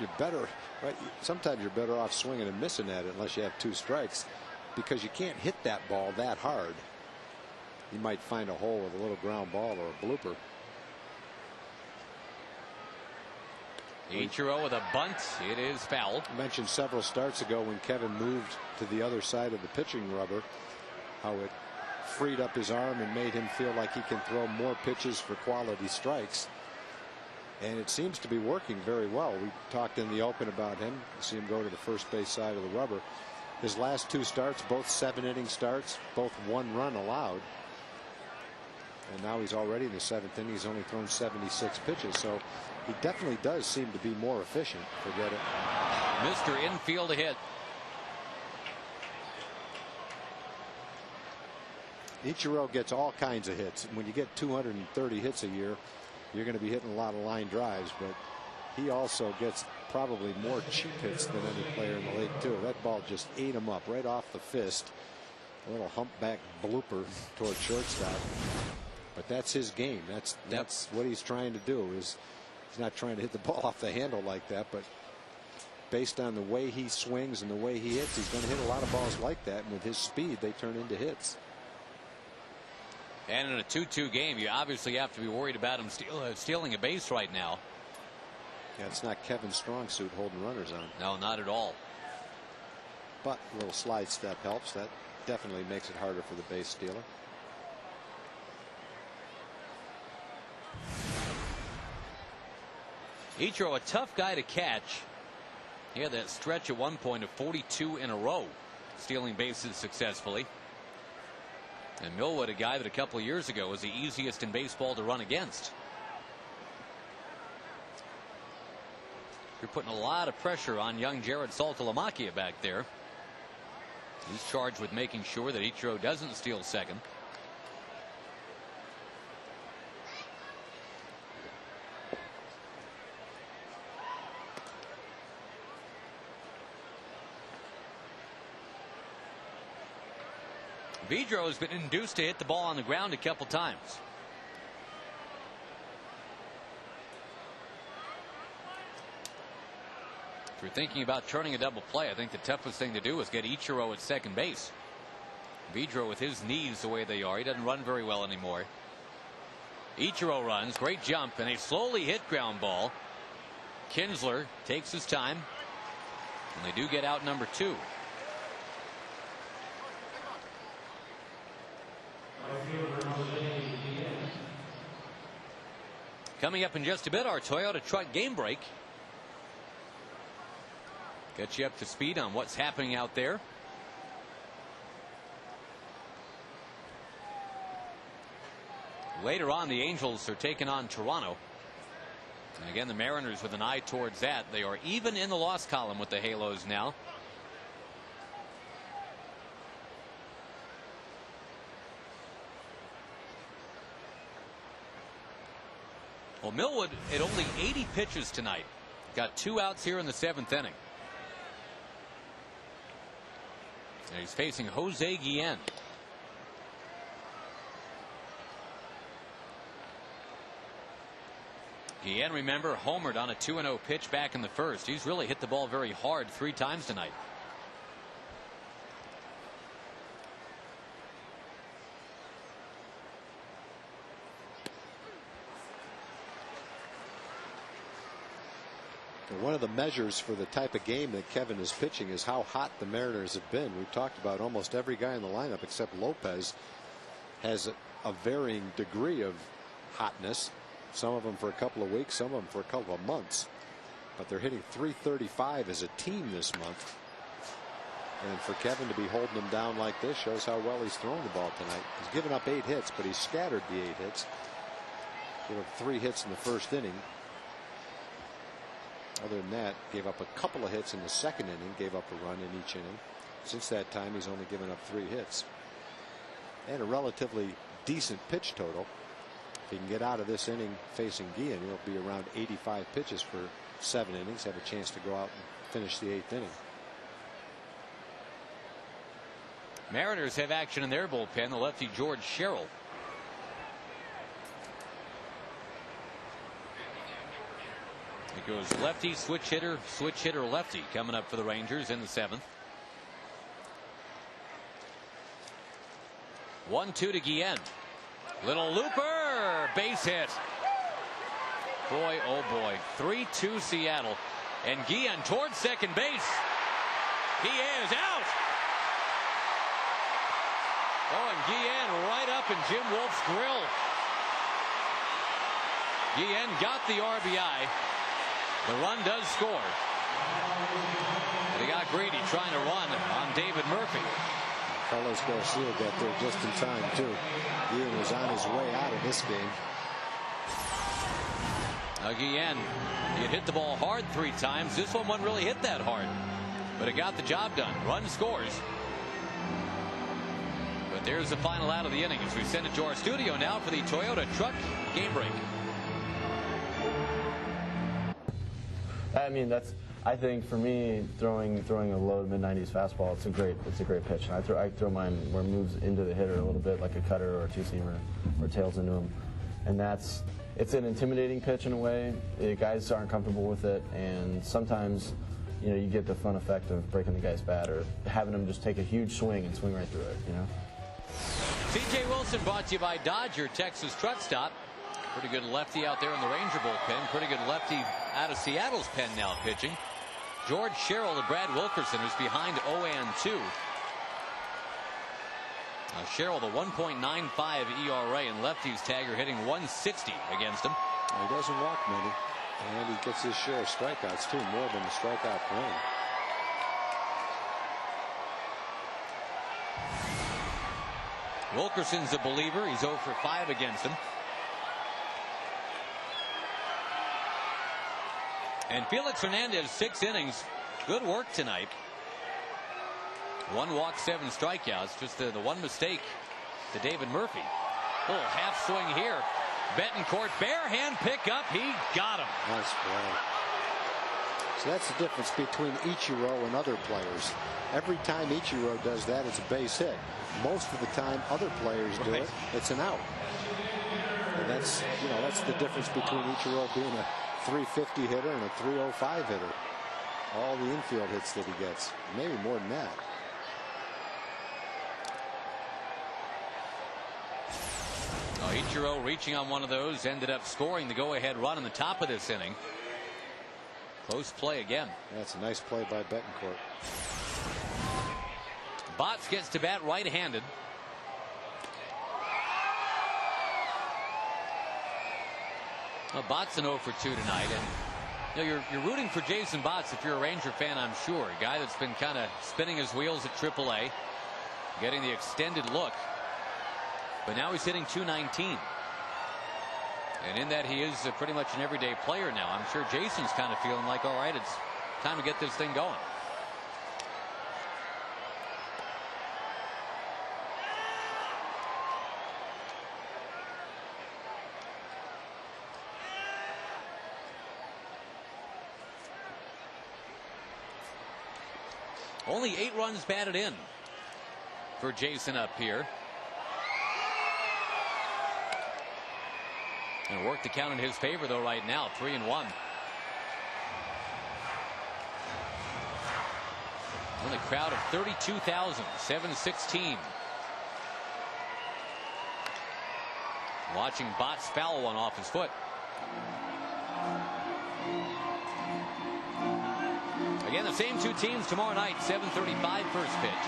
You're better, right? Sometimes you're better off swinging and missing at it unless you have 2 strikes, because you can't hit that ball that hard. You might find a hole with a little ground ball or a blooper. Ichiro with a bunt. It is foul. I mentioned several starts ago when Kevin moved to the other side of the pitching rubber, how it freed up his arm and made him feel like he can throw more pitches for quality strikes. And it seems to be working very well. We talked in the open about him. You see him go to the first base side of the rubber. His last 2 starts, both 7-inning starts, both 1 run allowed. And now he's already in the 7th inning. He's only thrown 76 pitches. So he definitely does seem to be more efficient. Forget it. Mr. Infield hit. Ichiro gets all kinds of hits. When you get 230 hits a year, you're going to be hitting a lot of line drives, but he also gets probably more cheap hits than any player in the league too. That ball just ate him up right off the fist. A little humpback blooper toward shortstop. But that's his game. That's what he's trying to do. Is he's not trying to hit the ball off the handle like that, but based on the way he swings and the way he hits, he's going to hit a lot of balls like that. And with his speed, they turn into hits. And in a 2-2 game, you obviously have to be worried about him stealing a base right now. Yeah, it's not Kevin's strong suit holding runners on. No, not at all. But a little slide step helps. That definitely makes it harder for the base stealer. Ichiro, a tough guy to catch. He had that stretch at one point of 42 in a row, stealing bases successfully. And Millwood, a guy that a couple of years ago was the easiest in baseball to run against. You're putting a lot of pressure on young Jared Saltalamacchia back there. He's charged with making sure that Ichiro doesn't steal second. Vidro has been induced to hit the ball on the ground a couple times. If you're thinking about turning a double play, I think the toughest thing to do is get Ichiro at second base. Vidro, with his knees the way they are, he doesn't run very well anymore. Ichiro runs, great jump, and a slowly hit ground ball. Kinsler takes his time, and they do get out number 2. Coming up in just a bit, our Toyota truck game break. Get you up to speed on what's happening out there. Later on, the Angels are taking on Toronto. And again, the Mariners with an eye towards that. They are even in the loss column with the Halos now. Well, Millwood at only 80 pitches tonight. Got 2 outs here in the 7th inning. And he's facing Jose Guillen. Guillen, remember, homered on a 2-0 pitch back in the first. He's really hit the ball very hard 3 times tonight. One of the measures for the type of game that Kevin is pitching is how hot the Mariners have been. We've talked about almost every guy in the lineup except Lopez has a varying degree of hotness. Some of them for a couple of weeks, some of them for a couple of months. But they're hitting .335 as a team this month. And for Kevin to be holding them down like this shows how well he's thrown the ball tonight. He's given up 8 hits, but he's scattered the 8 hits. Gave up 3 hits in the first inning. Other than that, gave up a couple of hits in the second inning, gave up a run in each inning. Since that time, he's only given up 3 hits. And a relatively decent pitch total. If he can get out of this inning facing Guillen, he'll be around 85 pitches for 7 innings, have a chance to go out and finish the 8th inning. Mariners have action in their bullpen. The lefty George Sherrill. It goes lefty, switch hitter, lefty coming up for the Rangers in the 7th. 1-2 to Guillen. Little looper, base hit. Boy, oh boy. 3-2 Seattle. And Guillen towards second base. He is out. Oh, and Guillen right up in Jim Wolf's grill. Guillen got the RBI. The run does score. But he got greedy trying to run on David Murphy. Carlos Garcia got there just in time, too. Guillen was on his way out of this game. Guillen, he had hit the ball hard 3 times. This one wasn't really hit that hard. But it got the job done. Run scores. But there's the final out of the inning as we send it to our studio now for the Toyota Truck Game Break. I mean, I think for me, throwing a low to mid-90s fastball, it's a great pitch. And I throw mine where it moves into the hitter a little bit, like a cutter or a two-seamer, or tails into him. And it's an intimidating pitch in a way. Guys aren't comfortable with it, and sometimes, you know, you get the fun effect of breaking the guy's bat or having him just take a huge swing and swing right through it, you know. C.J. Wilson brought to you by Dodge, your Texas truck stop. Pretty good lefty out there in the Ranger bullpen. Pretty good lefty out of Seattle's pen now pitching. George Sherrill and Brad Wilkerson, who's behind 0-2. Sherrill, the 1.95 ERA, and lefties tagger hitting 160 against him. He doesn't walk many, and he gets his share of strikeouts too, more than the strikeout per inning. Wilkerson's a believer. He's 0 for 5 against him. And Felix Hernandez, 6 innings. Good work tonight. 1 walk, 7 strikeouts. Just the one mistake to David Murphy. Little half swing here. Betancourt, bare hand pick up. He got him. Nice play. So that's the difference between Ichiro and other players. Every time Ichiro does that, it's a base hit. Most of the time other players do it, it's an out. And that's the difference between Ichiro being a .350 hitter and a .305 hitter. All the infield hits that he gets, maybe more than that. Ichiro reaching on one of those, ended up scoring the go-ahead run in the top of this inning. Close play again. That's a nice play by Betancourt. Botts gets to bat right-handed. Well, Botts an 0 for 2 tonight, and you know, you're rooting for Jason Botts if you're a Ranger fan, I'm sure. A guy that's been kind of spinning his wheels at AAA, getting the extended look. But now he's hitting .219. And in that he is pretty much an everyday player now. I'm sure Jason's kind of feeling like, all right, it's time to get this thing going. Only 8 runs batted in for Jason up here. And work the count in his favor, though, right now. 3-1. In the crowd of 32,000, 716. Watching Botts foul one off his foot. Again, the same 2 teams tomorrow night, 7:35 first pitch.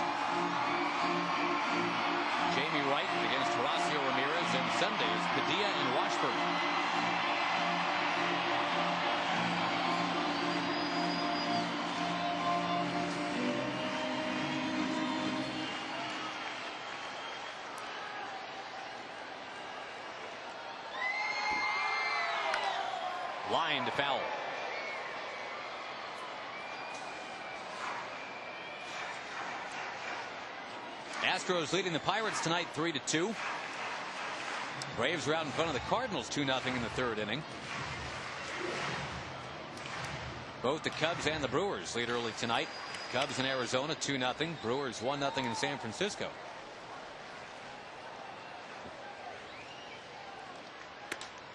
Jamie Wright against Horacio Ramirez, and Sunday is Padilla and Washburn. Line to foul. Astros leading the Pirates tonight 3-2. Braves are out in front of the Cardinals 2-0 in the third inning. Both the Cubs and the Brewers lead early tonight. Cubs in Arizona 2-0. Brewers 1-0 in San Francisco.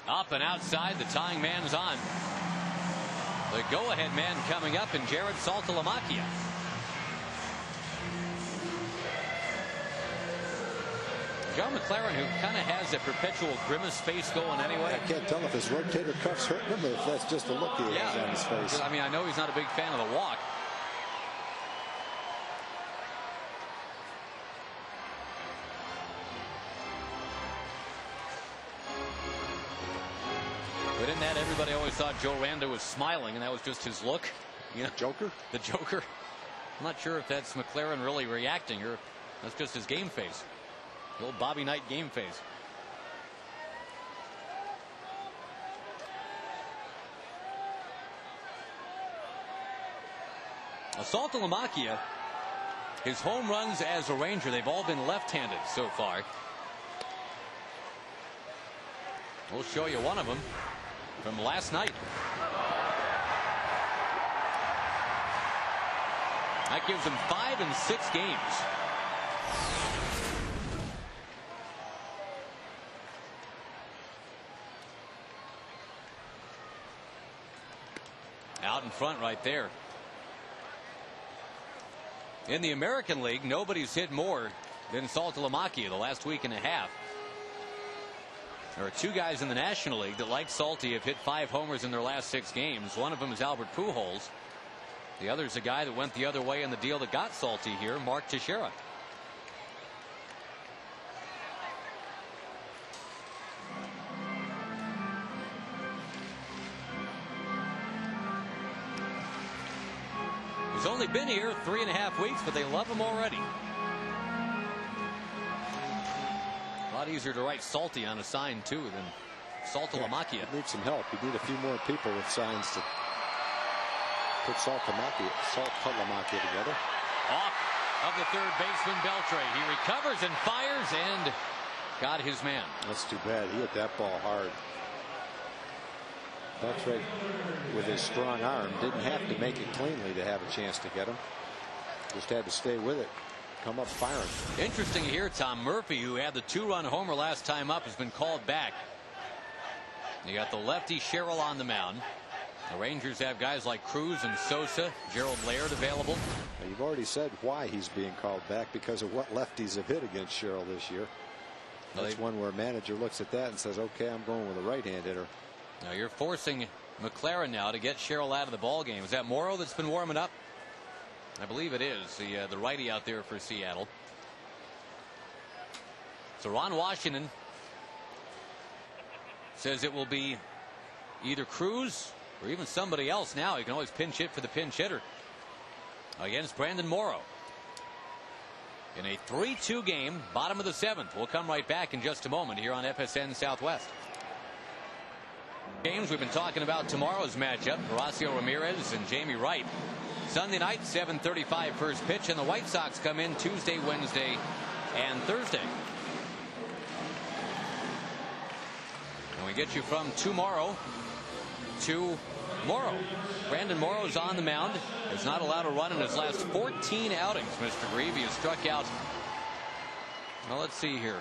Up and outside, the tying man's on. The go-ahead man coming up, and Jared Saltalamacchia. John McLaren, who kind of has a perpetual grimace face going anyway. I can't tell if his rotator cuff's hurting him or if that's just the look he has on his face. I mean, I know he's not a big fan of the walk. But in that, everybody always thought Joe Randa was smiling, and that was just his look. You know, Joker? The Joker. I'm not sure if that's McLaren really reacting or that's just his game face. The old Bobby Knight game face. Saltalamacchia, his home runs as a Ranger, they've all been left-handed so far. We'll show you one of them from last night. That gives him 5 in 6 games. Out in front right there. In the American League, nobody's hit more than Saltalamacchia the last week and a half. There are 2 guys in the National League that, like Salty, have hit 5 homers in their last 6 games. One of them is Albert Pujols. The other is a guy that went the other way in the deal that got Salty here, Mark Teixeira. He's only been here 3.5 weeks, but they love him already. A lot easier to write Salty on a sign, too, than Saltalamacchia. You need some help. You need a few more people with signs to put Saltalamacchia together. Off of the third baseman, Beltre. He recovers and fires and got his man. That's too bad. He hit that ball hard. Beltre, with his strong arm, didn't have to make it cleanly to have a chance to get him. Just had to stay with it. Come up firing. Interesting here, Tom Murphy, who had the 2-run homer last time up, has been called back. You got the lefty Sherrill on the mound. The Rangers have guys like Cruz and Sosa, Gerald Laird available. Now, you've already said why he's being called back, because of what lefties have hit against Sherrill this year. That's one where a manager looks at that and says, okay, I'm going with a right-hand hitter. Now you're forcing McLaren now to get Sherrill out of the ball game. Is that Morrow that's been warming up? I believe it is, the righty out there for Seattle. So Ron Washington says it will be either Cruz or even somebody else now. You can always pinch hit for the pinch hitter against Brandon Morrow. In a 3-2 game, bottom of the 7th. We'll come right back in just a moment here on FSN Southwest. Games we've been talking about tomorrow's matchup, Horacio Ramirez and Jamie Wright. Sunday night, 7:35 first pitch, and the White Sox come in Tuesday, Wednesday, and Thursday. And we get you from tomorrow to Morrow. Brandon Morrow's on the mound. Has not allowed a run in his last 14 outings, Mr. Grieve. He has struck out, well, let's see here,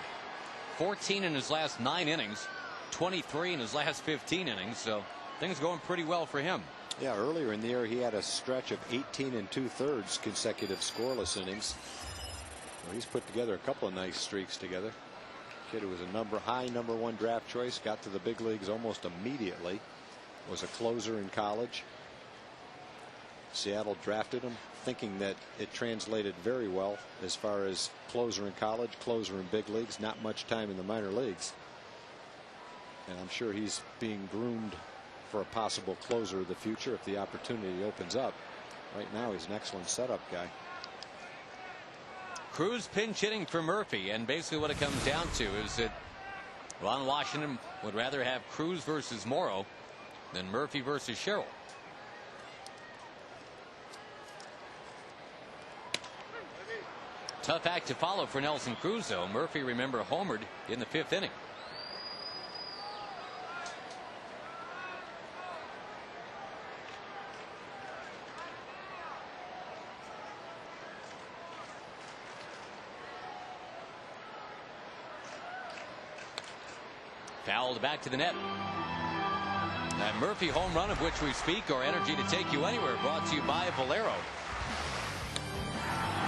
14 in his last 9 innings. 23 in his last 15 innings, so things going pretty well for him. Yeah, earlier in the year he had a stretch of 18 2/3 consecutive scoreless innings. Well, he's put together a couple of nice streaks together. Kid who was a high number 1 draft choice, got to the big leagues almost immediately. Was a closer in college. Seattle drafted him thinking that it translated very well as far as closer in college, closer in big leagues, not much time in the minor leagues. And I'm sure he's being groomed for a possible closer of the future if the opportunity opens up. Right now he's an excellent setup guy. Cruz pinch hitting for Murphy, and basically what it comes down to is that Ron Washington would rather have Cruz versus Morrow Then Murphy versus Sherrill. Tough act to follow for Nelson Cruz, though. Murphy, remember, homered in the 5th inning. Fouled back to the net. That Murphy home run, of which we speak, or energy to take you anywhere, brought to you by Valero.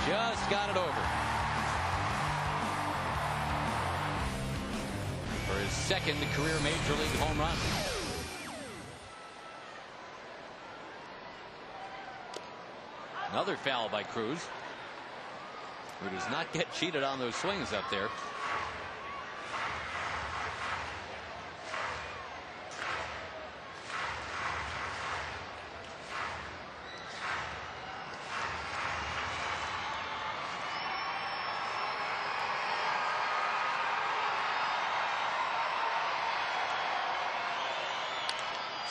Just got it over. For his 2nd career Major League home run. Another foul by Cruz, who does not get cheated on those swings up there.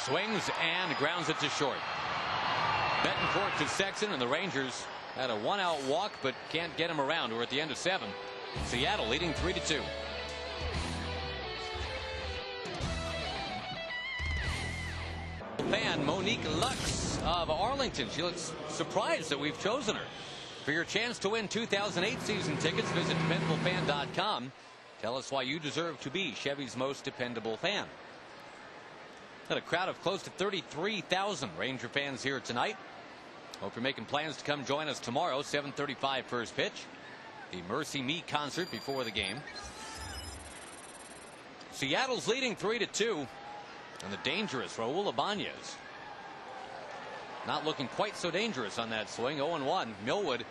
Swings and grounds it to short. Betancourt to Sexton, and the Rangers had a 1-out walk but can't get him around. We're at the end of 7. Seattle leading 3-2. Fan Monique Lux of Arlington. She looks surprised that we've chosen her. For your chance to win 2008 season tickets, visit DependableFan.com. Tell us why you deserve to be Chevy's most dependable fan. Got a crowd of close to 33,000 Ranger fans here tonight. Hope you're making plans to come join us tomorrow, 7:35 first pitch. The Mercy Me concert before the game. Seattle's leading 3-2. And the dangerous Raul Ibanez. Not looking quite so dangerous on that swing. 0-1. Millwood,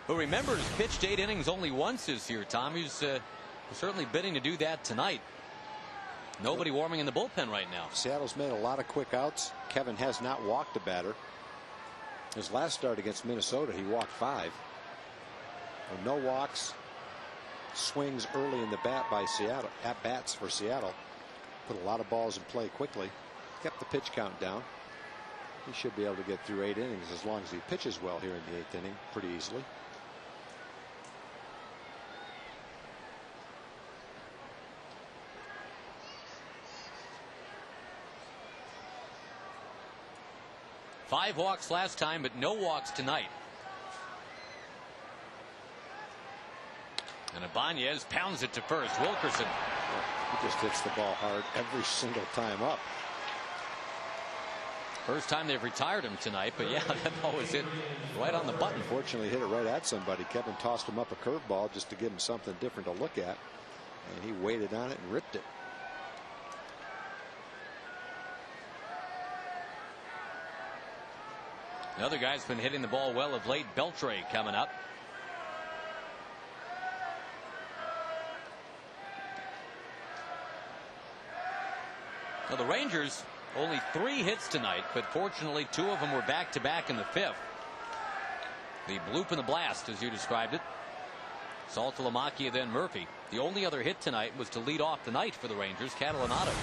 who remembers pitched 8 innings only once this year, Tom. He's certainly bidding to do that tonight. Nobody warming in the bullpen right now. Seattle's made a lot of quick outs. Kevin has not walked a batter. His last start against Minnesota, he walked 5. No walks. Swings early in the bat by Seattle. At bats for Seattle. Put a lot of balls in play quickly. Kept the pitch count down. He should be able to get through 8 innings as long as he pitches well here in the 8th inning pretty easily. Five walks last time, but no walks tonight. And Ibanez pounds it to first. Wilkerson. He just hits the ball hard every single time up. First time they've retired him tonight, but yeah, that ball was hit right on the button. Unfortunately, hit it right at somebody. Kevin tossed him up a curveball just to give him something different to look at, and he waited on it and ripped it. Another guy's been hitting the ball well of late. Beltre coming up. Now the Rangers only 3 hits tonight, but fortunately 2 of them were back-to-back in the 5th. The bloop and the blast, as you described it. Saltalamacchia, then Murphy. The only other hit tonight was to lead off the night for the Rangers, Catalanato.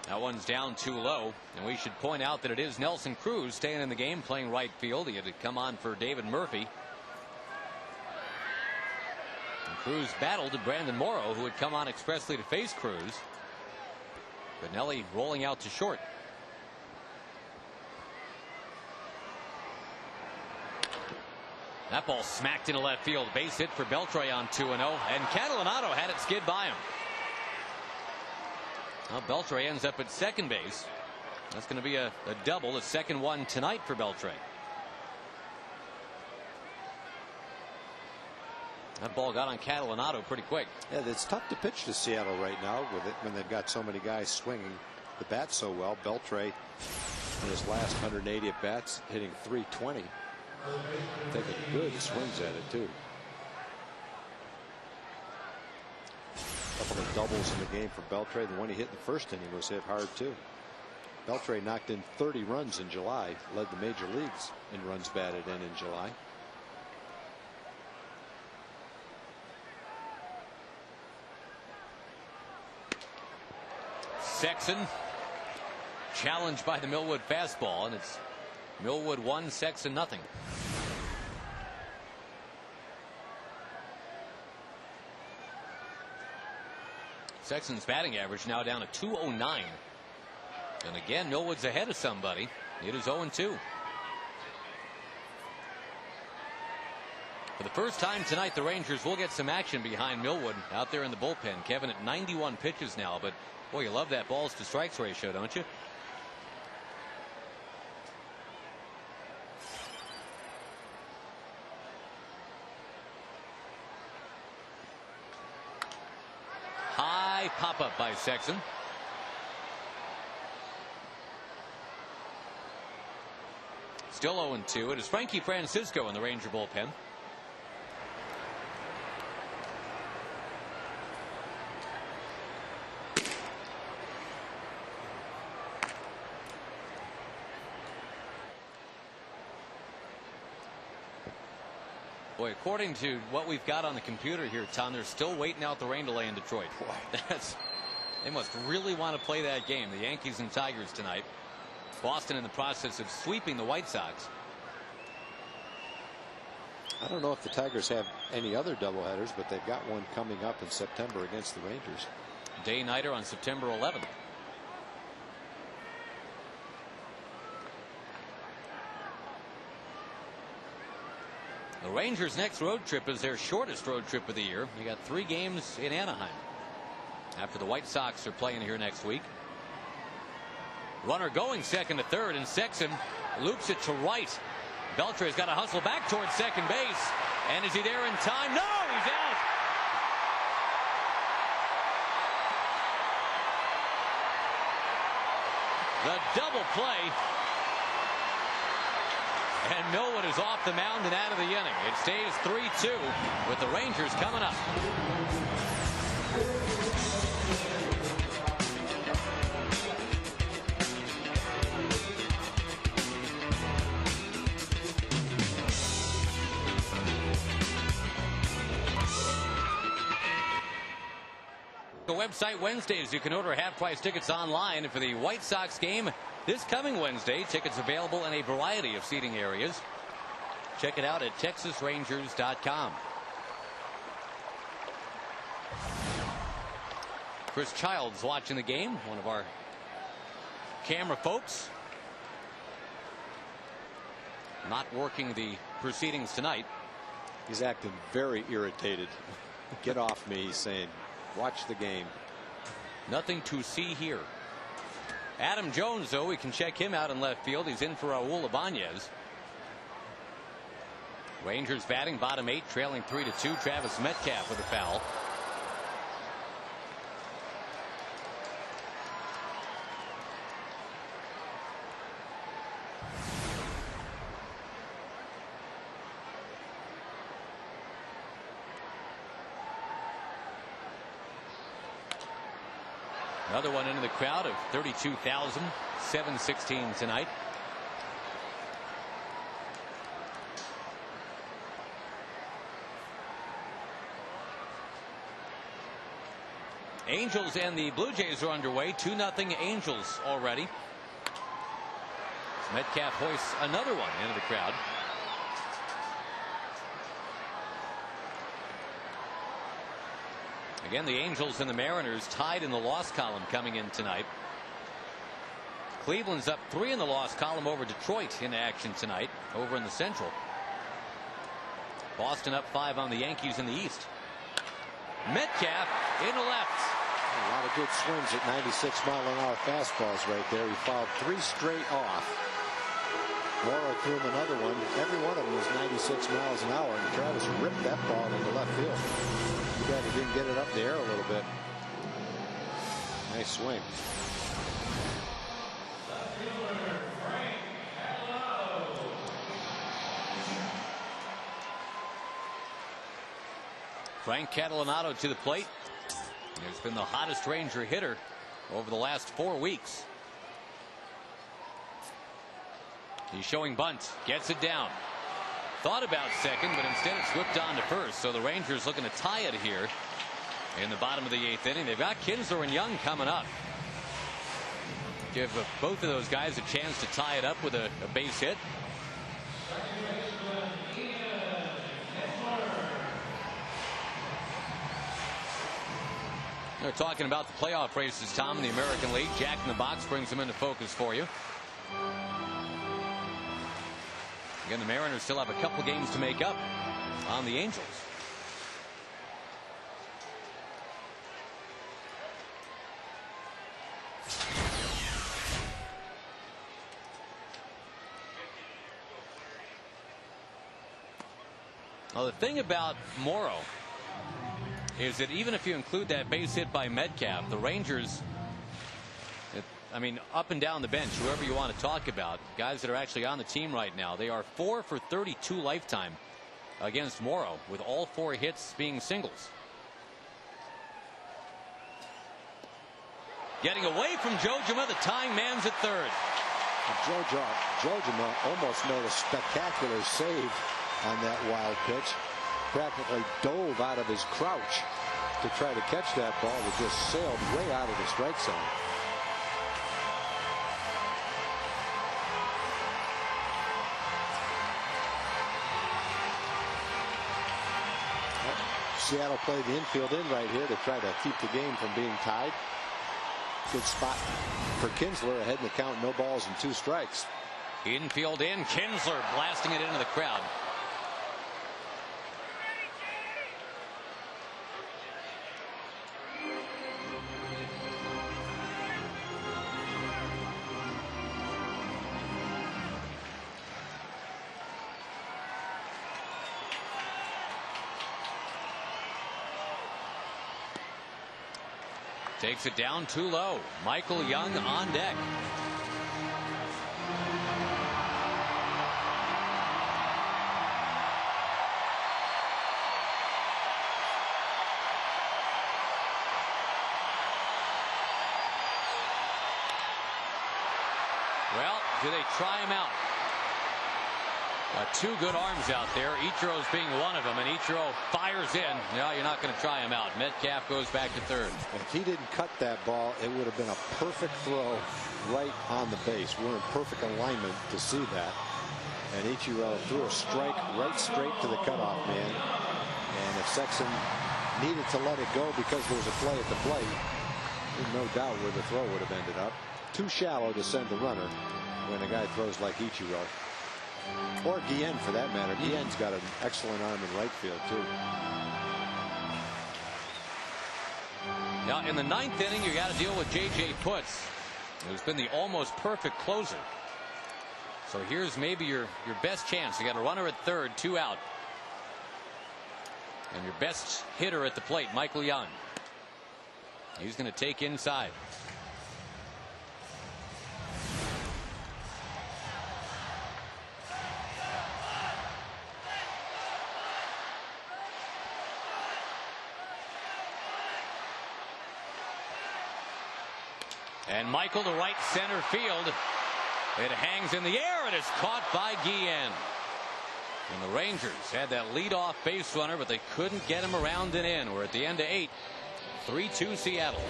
That one's down too low, and we should point out that it is Nelson Cruz staying in the game, playing right field. He had to come on for David Murphy. And Cruz battled Brandon Morrow, who had come on expressly to face Cruz. But Nelly rolling out to short. That ball smacked into left field. Base hit for Beltre on 2-0, and Catalanato had it skid by him. Well, Beltre ends up at second base. That's going to be a double, the second one tonight for Beltre. That ball got on Catalanato pretty quick. Yeah, it's tough to pitch to Seattle right now with it when they've got so many guys swinging the bat so well. Beltre in his last 180 at bats hitting .320. Taking good swings at it too. couple of doubles in the game for Beltre. The one he hit in the first inning was hit hard too. Beltre knocked in 30 runs in July, led the major leagues in runs batted in July. Sexton challenged by the Millwood fastball, and it's Millwood 1, Sexton nothing. Sexton's batting average now down to 209. And again, Millwood's ahead of somebody. It is 0-2. For the first time tonight, the Rangers will get some action behind Millwood out there in the bullpen. Kevin at 91 pitches now, but boy, you love that balls to strikes ratio, don't you? High pop up by Sexton. Still 0-2. It is Frankie Francisco in the Ranger bullpen. Boy, according to what we've got on the computer here, Tom, they're still waiting out the rain delay in Detroit. They must really want to play that game. The Yankees and Tigers tonight. Boston in the process of sweeping the White Sox. I don't know if the Tigers have any other doubleheaders, but they've got one coming up in September against the Rangers. Day-nighter on September 11th. The Rangers' next road trip is their shortest road trip of the year. You got 3 games in Anaheim after the White Sox are playing here next week. Runner going second to third, and Sexton loops it to right. Beltre's got to hustle back towards second base. And is he there in time? No, he's out. The double play. And Millwood is off the mound and out of the inning. It stays 3-2 with the Rangers coming up. The website Wednesdays, you can order half-price tickets online for the White Sox game this coming Wednesday. Tickets available in a variety of seating areas. Check it out at TexasRangers.com. Chris Childs watching the game, one of our camera folks. Not working the proceedings tonight. He's acting very irritated. Get off me, he's saying. Watch the game. Nothing to see here. Adam Jones, though, we can check him out in left field. He's in for Raul Ibanez. Rangers batting bottom 8, trailing 3-2. Travis Metcalf with a foul. Another one into the crowd of 32,716 tonight. Angels and the Blue Jays are underway. 2-0 Angels already. Metcalf hoists another one into the crowd. Again, the Angels and the Mariners tied in the loss column coming in tonight. Cleveland's up 3 in the loss column over Detroit in action tonight over in the Central. Boston up 5 on the Yankees in the East. Metcalf into left. A lot of good swings at 96-mile-an-hour fastballs right there. He fouled 3 straight off. Laura threw him another one. Every one of them was 96 miles an hour, and Travis ripped that ball into left field. Too bad he didn't get it up the air a little bit. Nice swing. Frank Catalanato to the plate. He's been the hottest Ranger hitter over the last 4 weeks. He's showing bunt, gets it down. Thought about second, but instead it's whipped on to first. So the Rangers looking to tie it here in the bottom of the 8th inning. They've got Kinsler and Young coming up. Give both of those guys a chance to tie it up with a base hit. They're talking about the playoff races, Tom, in the American League. Jack in the Box brings them into focus for you. Again, the Mariners still have a couple games to make up on the Angels. Well, the thing about Morrow is that even if you include that base hit by Metcalf, the Rangers, I mean, up and down the bench, whoever you want to talk about, guys that are actually on the team right now, they are 4 for 32 lifetime against Morrow, with all 4 hits being singles. Getting away from Jojima, the tying man's at third. Jojima almost made a spectacular save on that wild pitch. Practically dove out of his crouch to try to catch that ball that just sailed way out of the strike zone. Seattle played the infield in right here to try to keep the game from being tied. Good spot for Kinsler ahead in the count, no balls and 2 strikes. Infield in, Kinsler blasting it into the crowd. Takes it down too low. Michael Young on deck. Well, do they try him out? 2 good arms out there. Ichiro's being one of them, and Ichiro fires in. No, you're not going to try him out. Metcalf goes back to third. If he didn't cut that ball, it would have been a perfect throw right on the base. We're in perfect alignment to see that. And Ichiro threw a strike right straight to the cutoff man. And if Sexton needed to let it go because there was a play at the plate, there's no doubt where the throw would have ended up. Too shallow to send a runner when a guy throws like Ichiro. Or Guillen, for that matter. Guillen's got an excellent arm in right field, too. Now, in the 9th inning, you got to deal with J.J. Putz, who's been the almost perfect closer. So here's maybe your best chance. You got a runner at third, 2 out. And your best hitter at the plate, Michael Young. He's going to take inside. And Michael to right center field. It hangs in the air and is caught by Guillen. And the Rangers had that leadoff base runner, but they couldn't get him around and in. We're at the end of 8. 3-2 Seattle.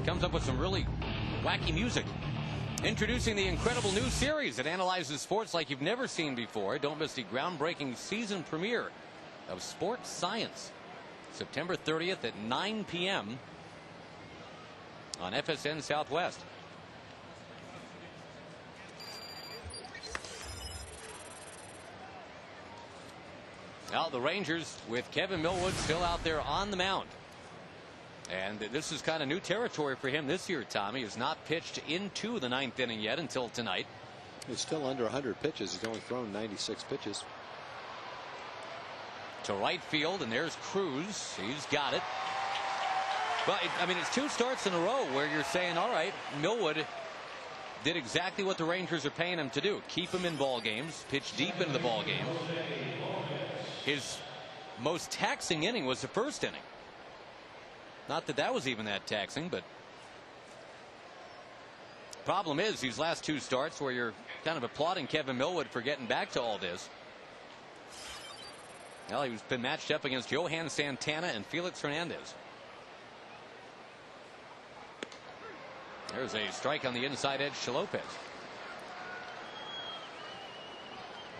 Comes up with some really wacky music. Introducing the incredible new series that analyzes sports like you've never seen before. Don't miss the groundbreaking season premiere of Sports Science. September 30th at 9 p.m. on FSN Southwest. Now the Rangers with Kevin Millwood still out there on the mound. And this is kind of new territory for him this year, Tommy. He has not pitched into the 9th inning yet until tonight. He's still under 100 pitches. He's only thrown 96 pitches. To right field, and there's Cruz. He's got it. But I mean, it's 2 starts in a row where you're saying, all right, Millwood did exactly what the Rangers are paying him to do. Keep him in ball games, pitch deep into the ball game. His most taxing inning was the first inning. Not that that was even that taxing, but problem is these last two starts where you're kind of applauding Kevin Millwood for getting back to all this. Well, he's been matched up against Johan Santana and Felix Hernandez. There's a strike on the inside edge to Lopez.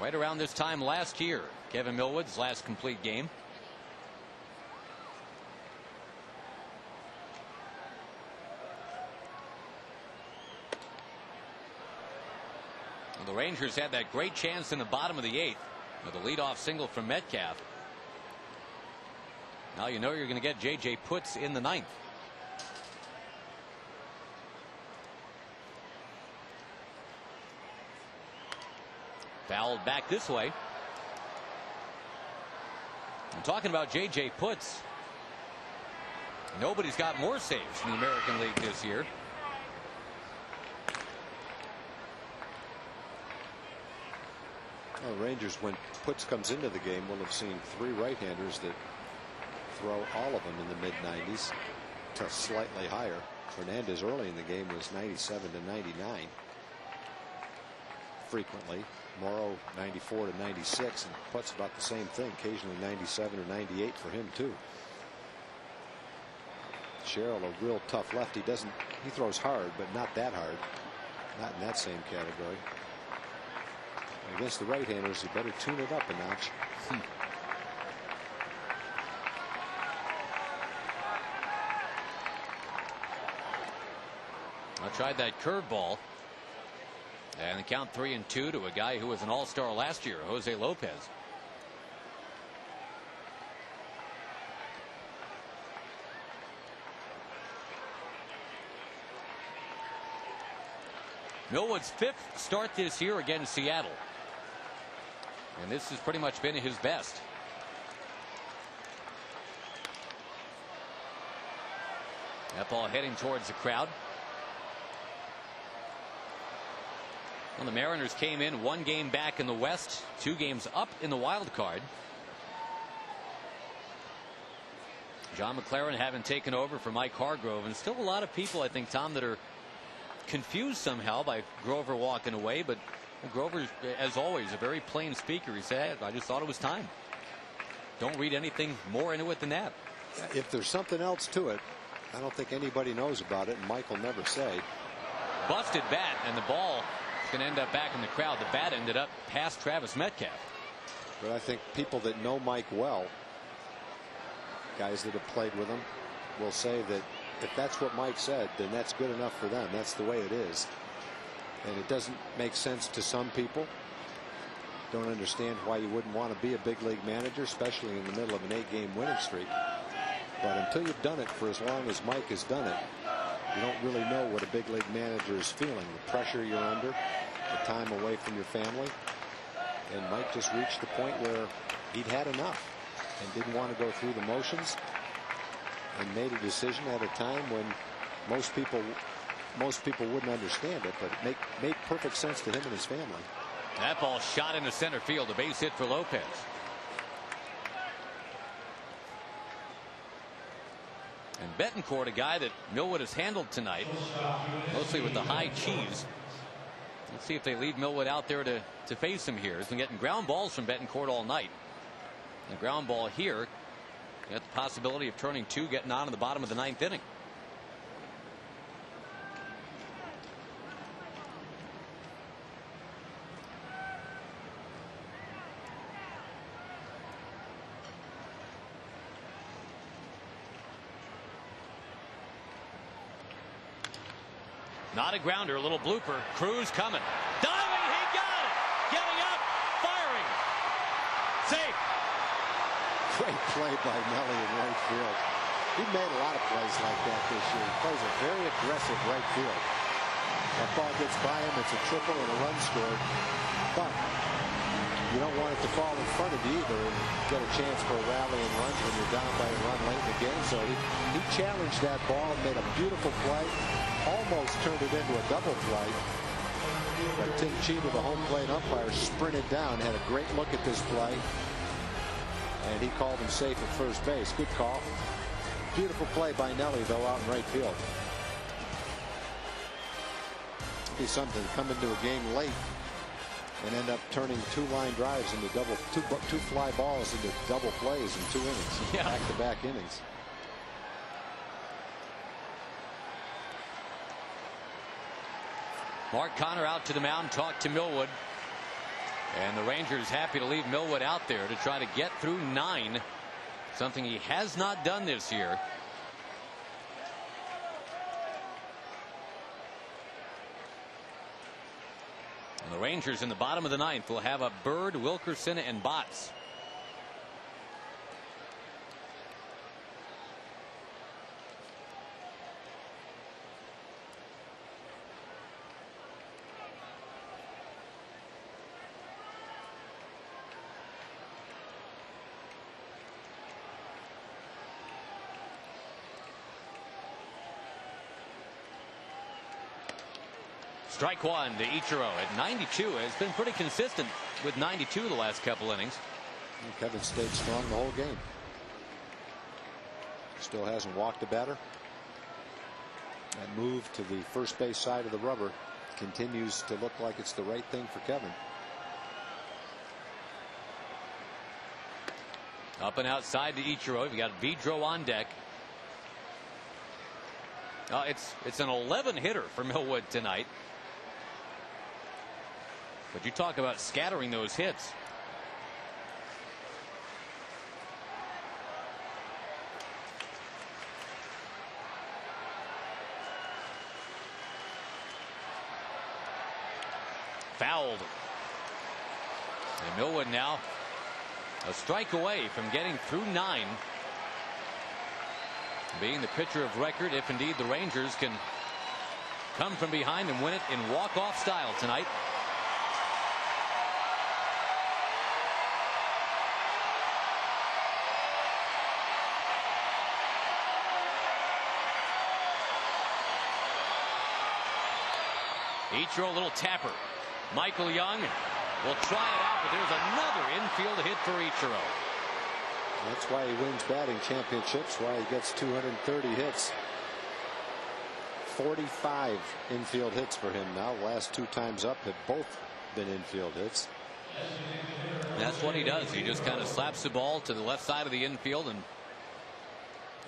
Right around this time last year, Kevin Millwood's last complete game. The Rangers had that great chance in the bottom of the 8th with a leadoff single from Metcalf. Now you know you're going to get J.J. Putz in the 9th. Fouled back this way. I'm talking about J.J. Putz. Nobody's got more saves in the American League this year. Well, Rangers, when Putz comes into the game, will have seen 3 right-handers that throw all of them in the mid-90s to slightly higher. Hernandez early in the game was 97 to 99 frequently. Morrow 94 to 96, and Putz about the same thing, occasionally 97 or 98 for him too. Sherrill, a real tough lefty. He throws hard, but not that hard. Not in that same category. Against the right-handers, you better tune it up a notch. I tried that curveball. And the count 3-2 to a guy who was an all-star last year, Jose Lopez. Millwood's 5th start this year against Seattle. And this has pretty much been his best. That ball heading towards the crowd. Well, the Mariners came in 1 game back in the West, 2 games up in the wild card. John McLaren having taken over for Mike Hargrove, and still a lot of people, I think, Tom, that are confused somehow by Grover walking away. But Grover, as always, a very plain speaker. He said, I just thought it was time. Don't read anything more into it than that. If there's something else to it, I don't think anybody knows about it, and Mike will never say. Busted bat, and the ball going to end up back in the crowd. The bat ended up past Travis Metcalf. But I think people that know Mike well, guys that have played with him, will say that if that's what Mike said, then that's good enough for them. That's the way it is. And it doesn't make sense to some people. Don't understand why you wouldn't want to be a big league manager, especially in the middle of an 8-game winning streak. But until you've done it for as long as Mike has done it, you don't really know what a big league manager is feeling. The pressure you're under, the time away from your family. And Mike just reached the point where he'd had enough and didn't want to go through the motions, and made a decision at a time when most people wouldn't understand it, but it made perfect sense to him and his family. That ball shot into center field, a base hit for Lopez. And Betancourt, a guy that Millwood has handled tonight, mostly with the high cheese. Let's see if they leave Millwood out there to face him here. He's been getting ground balls from Betancourt all night. The ground ball here, got the possibility of turning 2, getting on in the bottom of the 9th inning. Not a grounder, a little blooper. Cruz coming. Diving, he got it! Getting up, firing. Safe. Great play by Nelly in right field. He made a lot of plays like that this year. He plays a very aggressive right field. That ball gets by him, it's a triple and a run scored. But you don't want it to fall in front of you either and get a chance for a rally and runs when you're down by a run late in the game. So he challenged that ball, made a beautiful play. Almost turned it into a double play. But Tim Cheever, the home plate umpire, sprinted down, had a great look at this play. and he called him safe at first base. Good call. Beautiful play by Nelly, though, out in right field. It'd be something to come into a game late and end up turning 2 line drives into two fly balls into double plays in 2 innings. Yeah. Back-to-back innings. Mark Connor out to the mound, talked to Millwood. And the Rangers happy to leave Millwood out there to try to get through 9. Something he has not done this year. And the Rangers in the bottom of the 9th will have a Bird, Wilkerson, and Botts. Strike 1 to Ichiro at 92. Has been pretty consistent with 92 the last couple innings. And Kevin stayed strong the whole game. Still hasn't walked a batter. That move to the first base side of the rubber continues to look like it's the right thing for Kevin. Up and outside to Ichiro. You've got Vidro on deck. It's an 11 hitter for Millwood tonight. But you talk about scattering those hits. Fouled. And Millwood now a strike away from getting through 9. Being the pitcher of record if indeed the Rangers can come from behind and win it in walk-off style tonight. Ichiro, a little tapper. Michael Young will try it out, but there's another infield hit for Ichiro. That's why he wins batting championships, why he gets 230 hits. 45 infield hits for him now. Last 2 times up have both been infield hits. That's what he does. He just kind of slaps the ball to the left side of the infield, and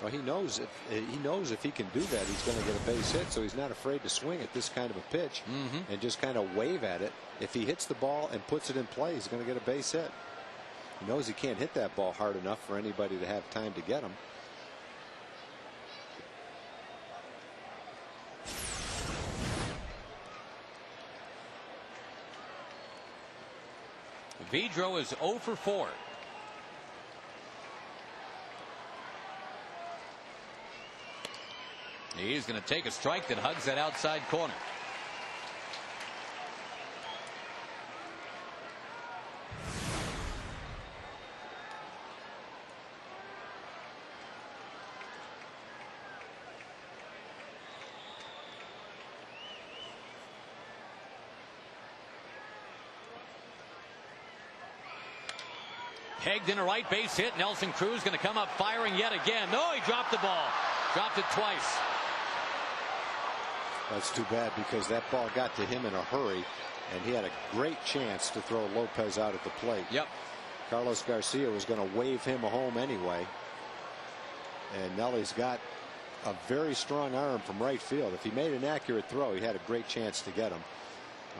well, he knows if he can do that, he's going to get a base hit, so he's not afraid to swing at this kind of a pitch and just kind of wave at it. If he hits the ball and puts it in play, he's going to get a base hit. He knows he can't hit that ball hard enough for anybody to have time to get him. Vidro is 0 for 4. He's going to take a strike that hugs that outside corner. Pegged in a right base hit. Nelson Cruz going to come up firing yet again. No, he dropped the ball. Dropped it twice. That's too bad because that ball got to him in a hurry and he had a great chance to throw Lopez out at the plate. Yep. Carlos Garcia was going to wave him home anyway. And Nelly's got a very strong arm from right field. If he made an accurate throw, he had a great chance to get him.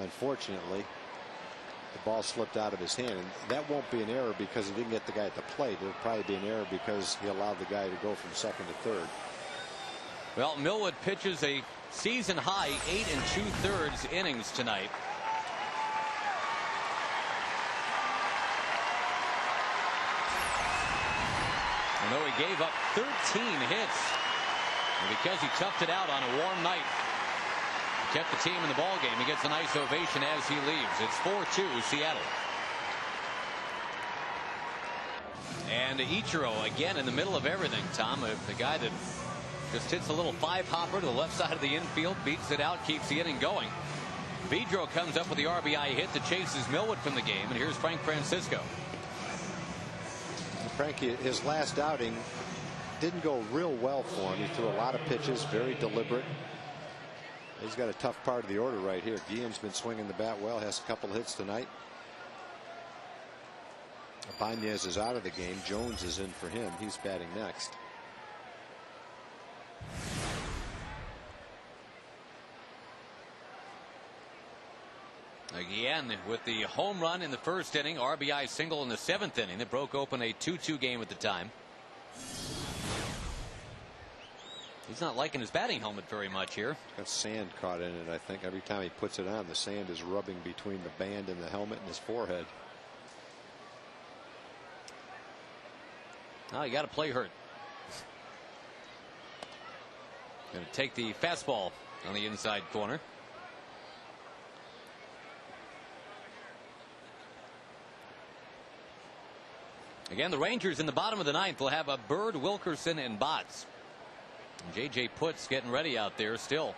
Unfortunately, the ball slipped out of his hand. And that won't be an error because he didn't get the guy at the plate. It'll probably be an error because he allowed the guy to go from second to third. Well, Millwood pitches a season high 8 2/3 innings tonight. And though he gave up 13 hits, and because he toughed it out on a warm night, kept the team in the ball game, he gets a nice ovation as he leaves. It's 4-2 Seattle. And Ichiro again in the middle of everything, Tom. The guy that just hits a little 5-hopper to the left side of the infield, beats it out, keeps the inning going. Vidro comes up with the RBI hit that chases Millwood from the game, and here's Frank Francisco. Frankie, his last outing didn't go real well for him. He threw a lot of pitches, very deliberate. He's got a tough part of the order right here. Guillen's been swinging the bat well, has a couple of hits tonight. Ibanez is out of the game. Jones is in for him. He's batting next. Again, with the home run in the first inning, RBI single in the 7th inning that broke open a 2-2 game at the time. He's not liking his batting helmet very much here. Got sand caught in it, I think. Every time he puts it on, the sand is rubbing between the band and the helmet and his forehead. Oh, you got to play hurt. Going to take the fastball on the inside corner. Again, the Rangers in the bottom of the 9th will have a Bird, Wilkerson, and Botts. And J.J. Putt's getting ready out there still.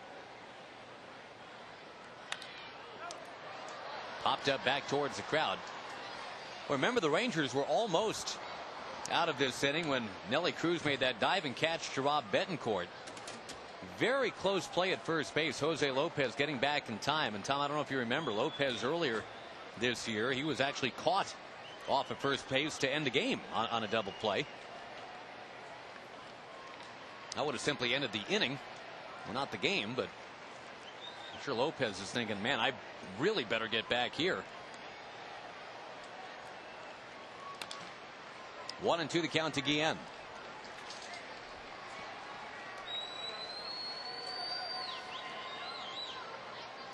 Popped up back towards the crowd. Well, remember, the Rangers were almost out of this inning when Nelly Cruz made that diving catch to Rob Betancourt. Very close play at first base. Jose Lopez getting back in time. And Tom, I don't know if you remember, Lopez earlier this year, he was actually caught off at first base to end the game on a double play. I would have simply ended the inning, well, not the game, but I'm sure Lopez is thinking, man, I really better get back here. 1-2 the count to Guillen.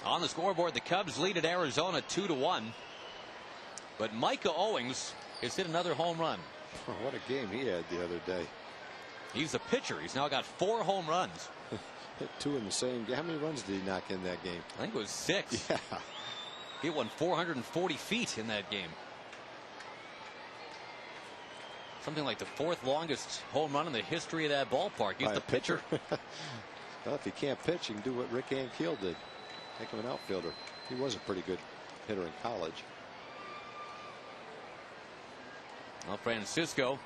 On the scoreboard, the Cubs lead at Arizona 2-1. But Micah Owings has hit another home run. Oh, what a game he had the other day. He's a pitcher. He's now got 4 home runs. Hit 2 in the same game. How many runs did he knock in that game? I think it was 6. Yeah. He won 440 feet in that game. Something like the 4th longest home run in the history of that ballpark. He's the pitcher. Well, if he can't pitch, he can do what Rick Ankiel did. Make him an outfielder. He was a pretty good hitter in college. Well, Francisco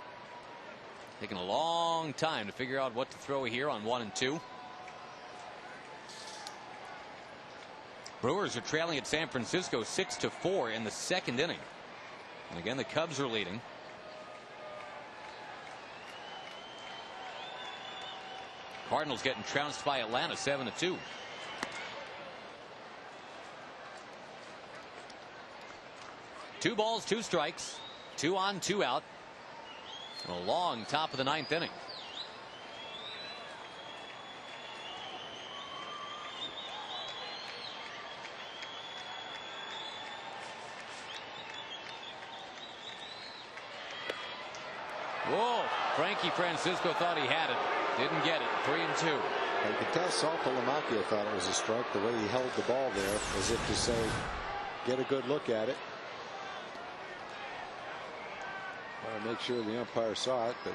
taking a long time to figure out what to throw here on 1 and 2. Brewers are trailing at San Francisco 6-4 in the 2nd inning. And again, the Cubs are leading. Cardinals getting trounced by Atlanta 7-2. Two balls, 2 strikes. 2 on, 2 out. And a long top of the 9th inning. Whoa, Frankie Francisco thought he had it. Didn't get it. 3-2. You could tell Saltalamacchia thought it was a strike the way he held the ball there, as if to say, get a good look at it. Want to make sure the umpire saw it, but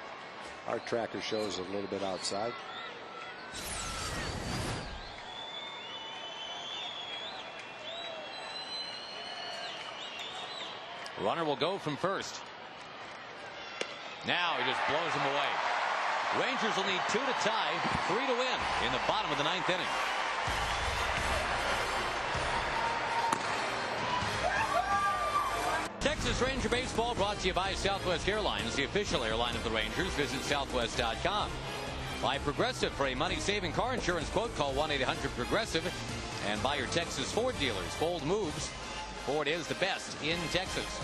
our tracker shows a little bit outside. Runner will go from first. Now he just blows him away. Rangers will need 2 to tie, 3 to win in the bottom of the 9th inning. Texas Ranger Baseball brought to you by Southwest Airlines, the official airline of the Rangers. Visit southwest.com. By Progressive. For a money-saving car insurance quote, call 1-800-PROGRESSIVE. And by your Texas Ford dealers. Bold moves. Ford is the best in Texas.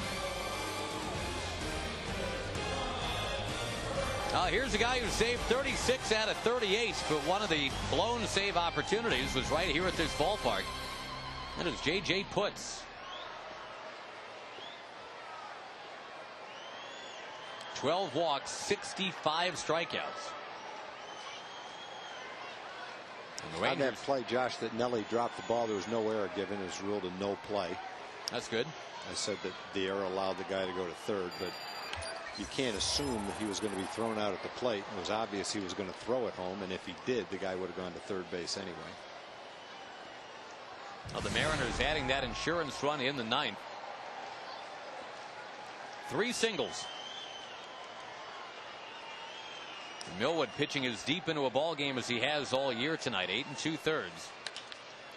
Here's a guy who saved 36 out of 38, but one of the blown save opportunities was right here at this ballpark. That is J.J. Putz. 12 walks, 65 strikeouts. On that play, Josh, that Nelly dropped the ball, there was no error given. It was ruled a no play. That's good. I said that the error allowed the guy to go to third, but you can't assume that he was going to be thrown out at the plate. It was obvious he was going to throw it home, and if he did, the guy would have gone to third base anyway. Well, the Mariners adding that insurance run in the 9th. 3 singles. Millwood pitching as deep into a ball game as he has all year tonight. 8 2/3.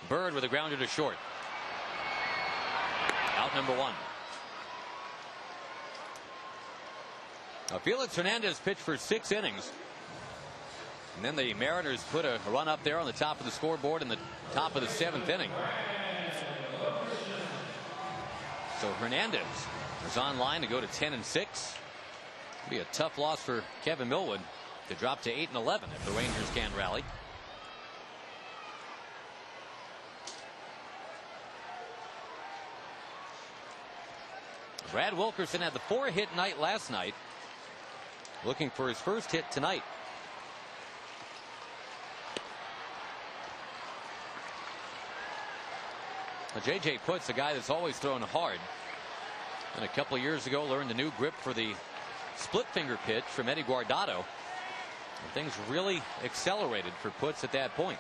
Bird with a grounder to short. Out number 1. Now Felix Hernandez pitched for 6 innings. And then the Mariners put a run up there on the top of the scoreboard in the top of the 7th inning. So Hernandez is on line to go to 10-6. It'll be a tough loss for Kevin Millwood to drop to 8-11 if the Rangers can't rally. Brad Wilkerson had the 4-hit night last night. Looking for his first hit tonight. Now, J.J. Putt's a guy that's always thrown hard. And a couple of years ago learned a new grip for the split finger pitch from Eddie Guardado. And things really accelerated for Putz at that point.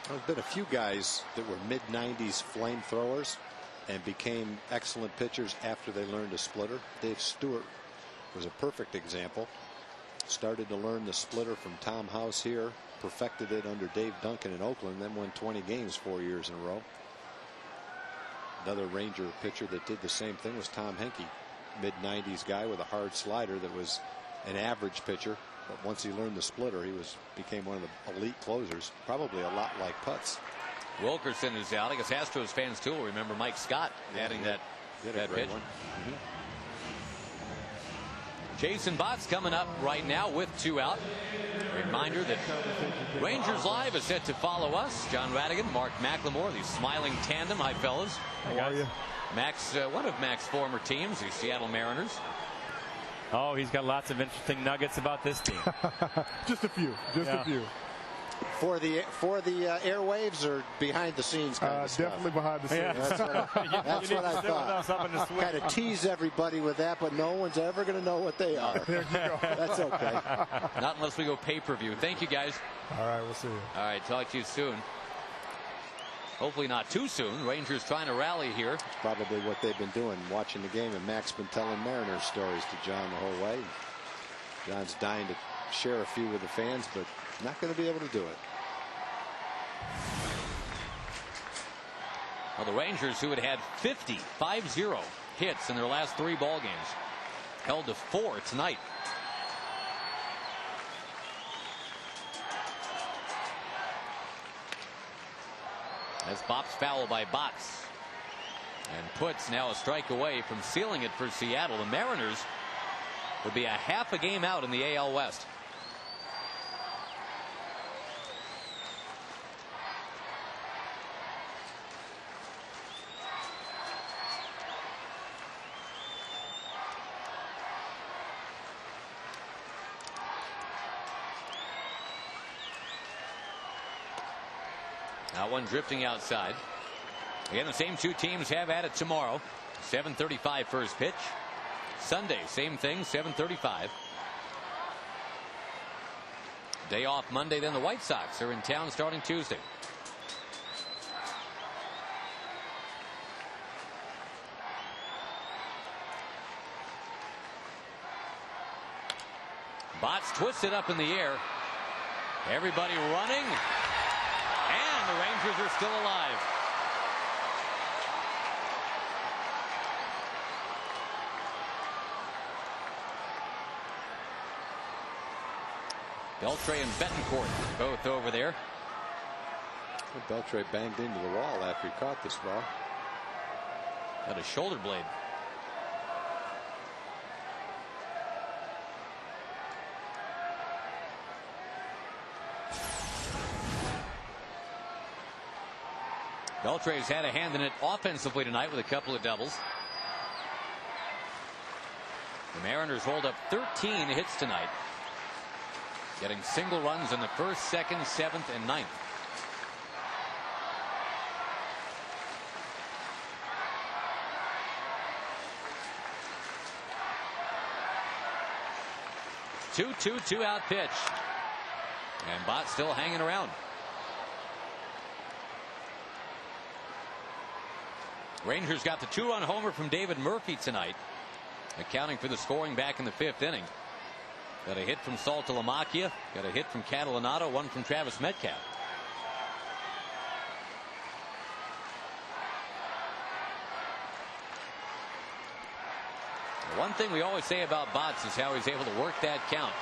There's been a few guys that were mid-90s flamethrowers and became excellent pitchers after they learned a splitter. Dave Stewart was a perfect example. Started to learn the splitter from Tom House here, perfected it under Dave Duncan in Oakland, then won 20 games 4 years in a row. Another Ranger pitcher that did the same thing was Tom Henke, mid-90s guy with a hard slider that was an average pitcher, but once he learned the splitter, he became one of the elite closers, probably a lot like Putz. Wilkerson is out. I guess Astros fans too will remember Mike Scott adding that pitch. Jason Bott's coming up right now with 2 out. Reminder that Rangers Live is set to follow us. John Radigan, Mark McLemore, the smiling tandem. Hi, fellas. How are you? Max, one of Mac's former teams, the Seattle Mariners. Oh, he's got lots of interesting nuggets about this team. Just a few. A few. For the airwaves or behind the scenes kind of stuff? Definitely behind the scenes. Yeah. That's what I thought. Kind of tease everybody with that, but no one's ever going to know what they are. There you go. That's okay. Not unless we go pay-per-view. Thank you, guys. All right, we'll see you. All right, talk to you soon. Hopefully not too soon. Rangers trying to rally here. It's probably what they've been doing, watching the game, and Mac's been telling Mariners stories to John the whole way. John's dying to share a few with the fans, but not going to be able to do it. Well, the Rangers, who had 50 hits in their last 3 ball games, held to 4 tonight. That's Bop's foul by Botts. And Putz now a strike away from sealing it for Seattle. The Mariners would be a half a game out in the AL West. Now one drifting outside. Again, the same 2 teams have at it tomorrow. 7:35 first pitch. Sunday, same thing, 7:35. Day off Monday, then the White Sox are in town starting Tuesday. Botts twisted up in the air. Everybody running. And the Rangers are still alive. Beltre and Betancourt both over there. Beltre banged into the wall after he caught this ball. Got a shoulder blade. Beltre's had a hand in it offensively tonight with a couple of doubles. The Mariners hold up 13 hits tonight, getting single runs in the 1st, 2nd, 7th, and 9th. Two out pitch. And Bott still hanging around. Rangers got the 2-run homer from David Murphy tonight. accounting for the scoring back in the 5th inning. Got a hit from Saltalamacchia, got a hit from Catalanato, one from Travis Metcalf. One thing we always say about Botts is how he's able to work that count.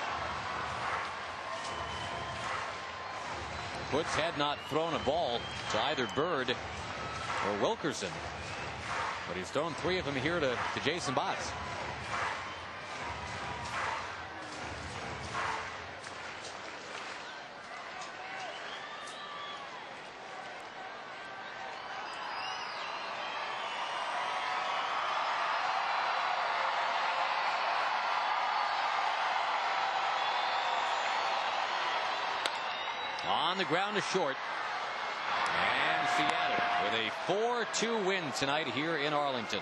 Woods had not thrown a ball to either Bird or Wilkerson, but he's thrown 3 of them here to Jason Botts. On the ground to short. And Seattle with a 4-2 win tonight here in Arlington.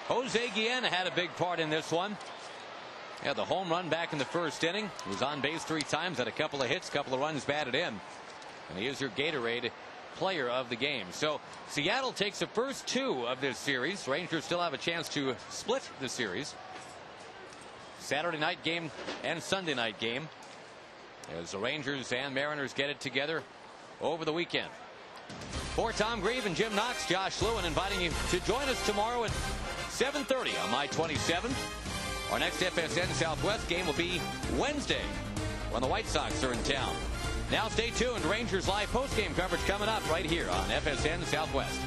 Jose Guillen had a big part in this one. Had the home run back in the 1st inning. He was on base 3 times, had a couple of hits, couple of runs batted in. And he is your Gatorade player of the game. So Seattle takes the first 2 of this series. Rangers still have a chance to split the series. Saturday night game and Sunday night game, as the Rangers and Mariners get it together over the weekend. For Tom Grieve and Jim Knox, Josh Lewin inviting you to join us tomorrow at 7:30 on My 27. Our next FSN Southwest game will be Wednesday when the White Sox are in town. Now stay tuned. Rangers live postgame coverage coming up right here on FSN Southwest.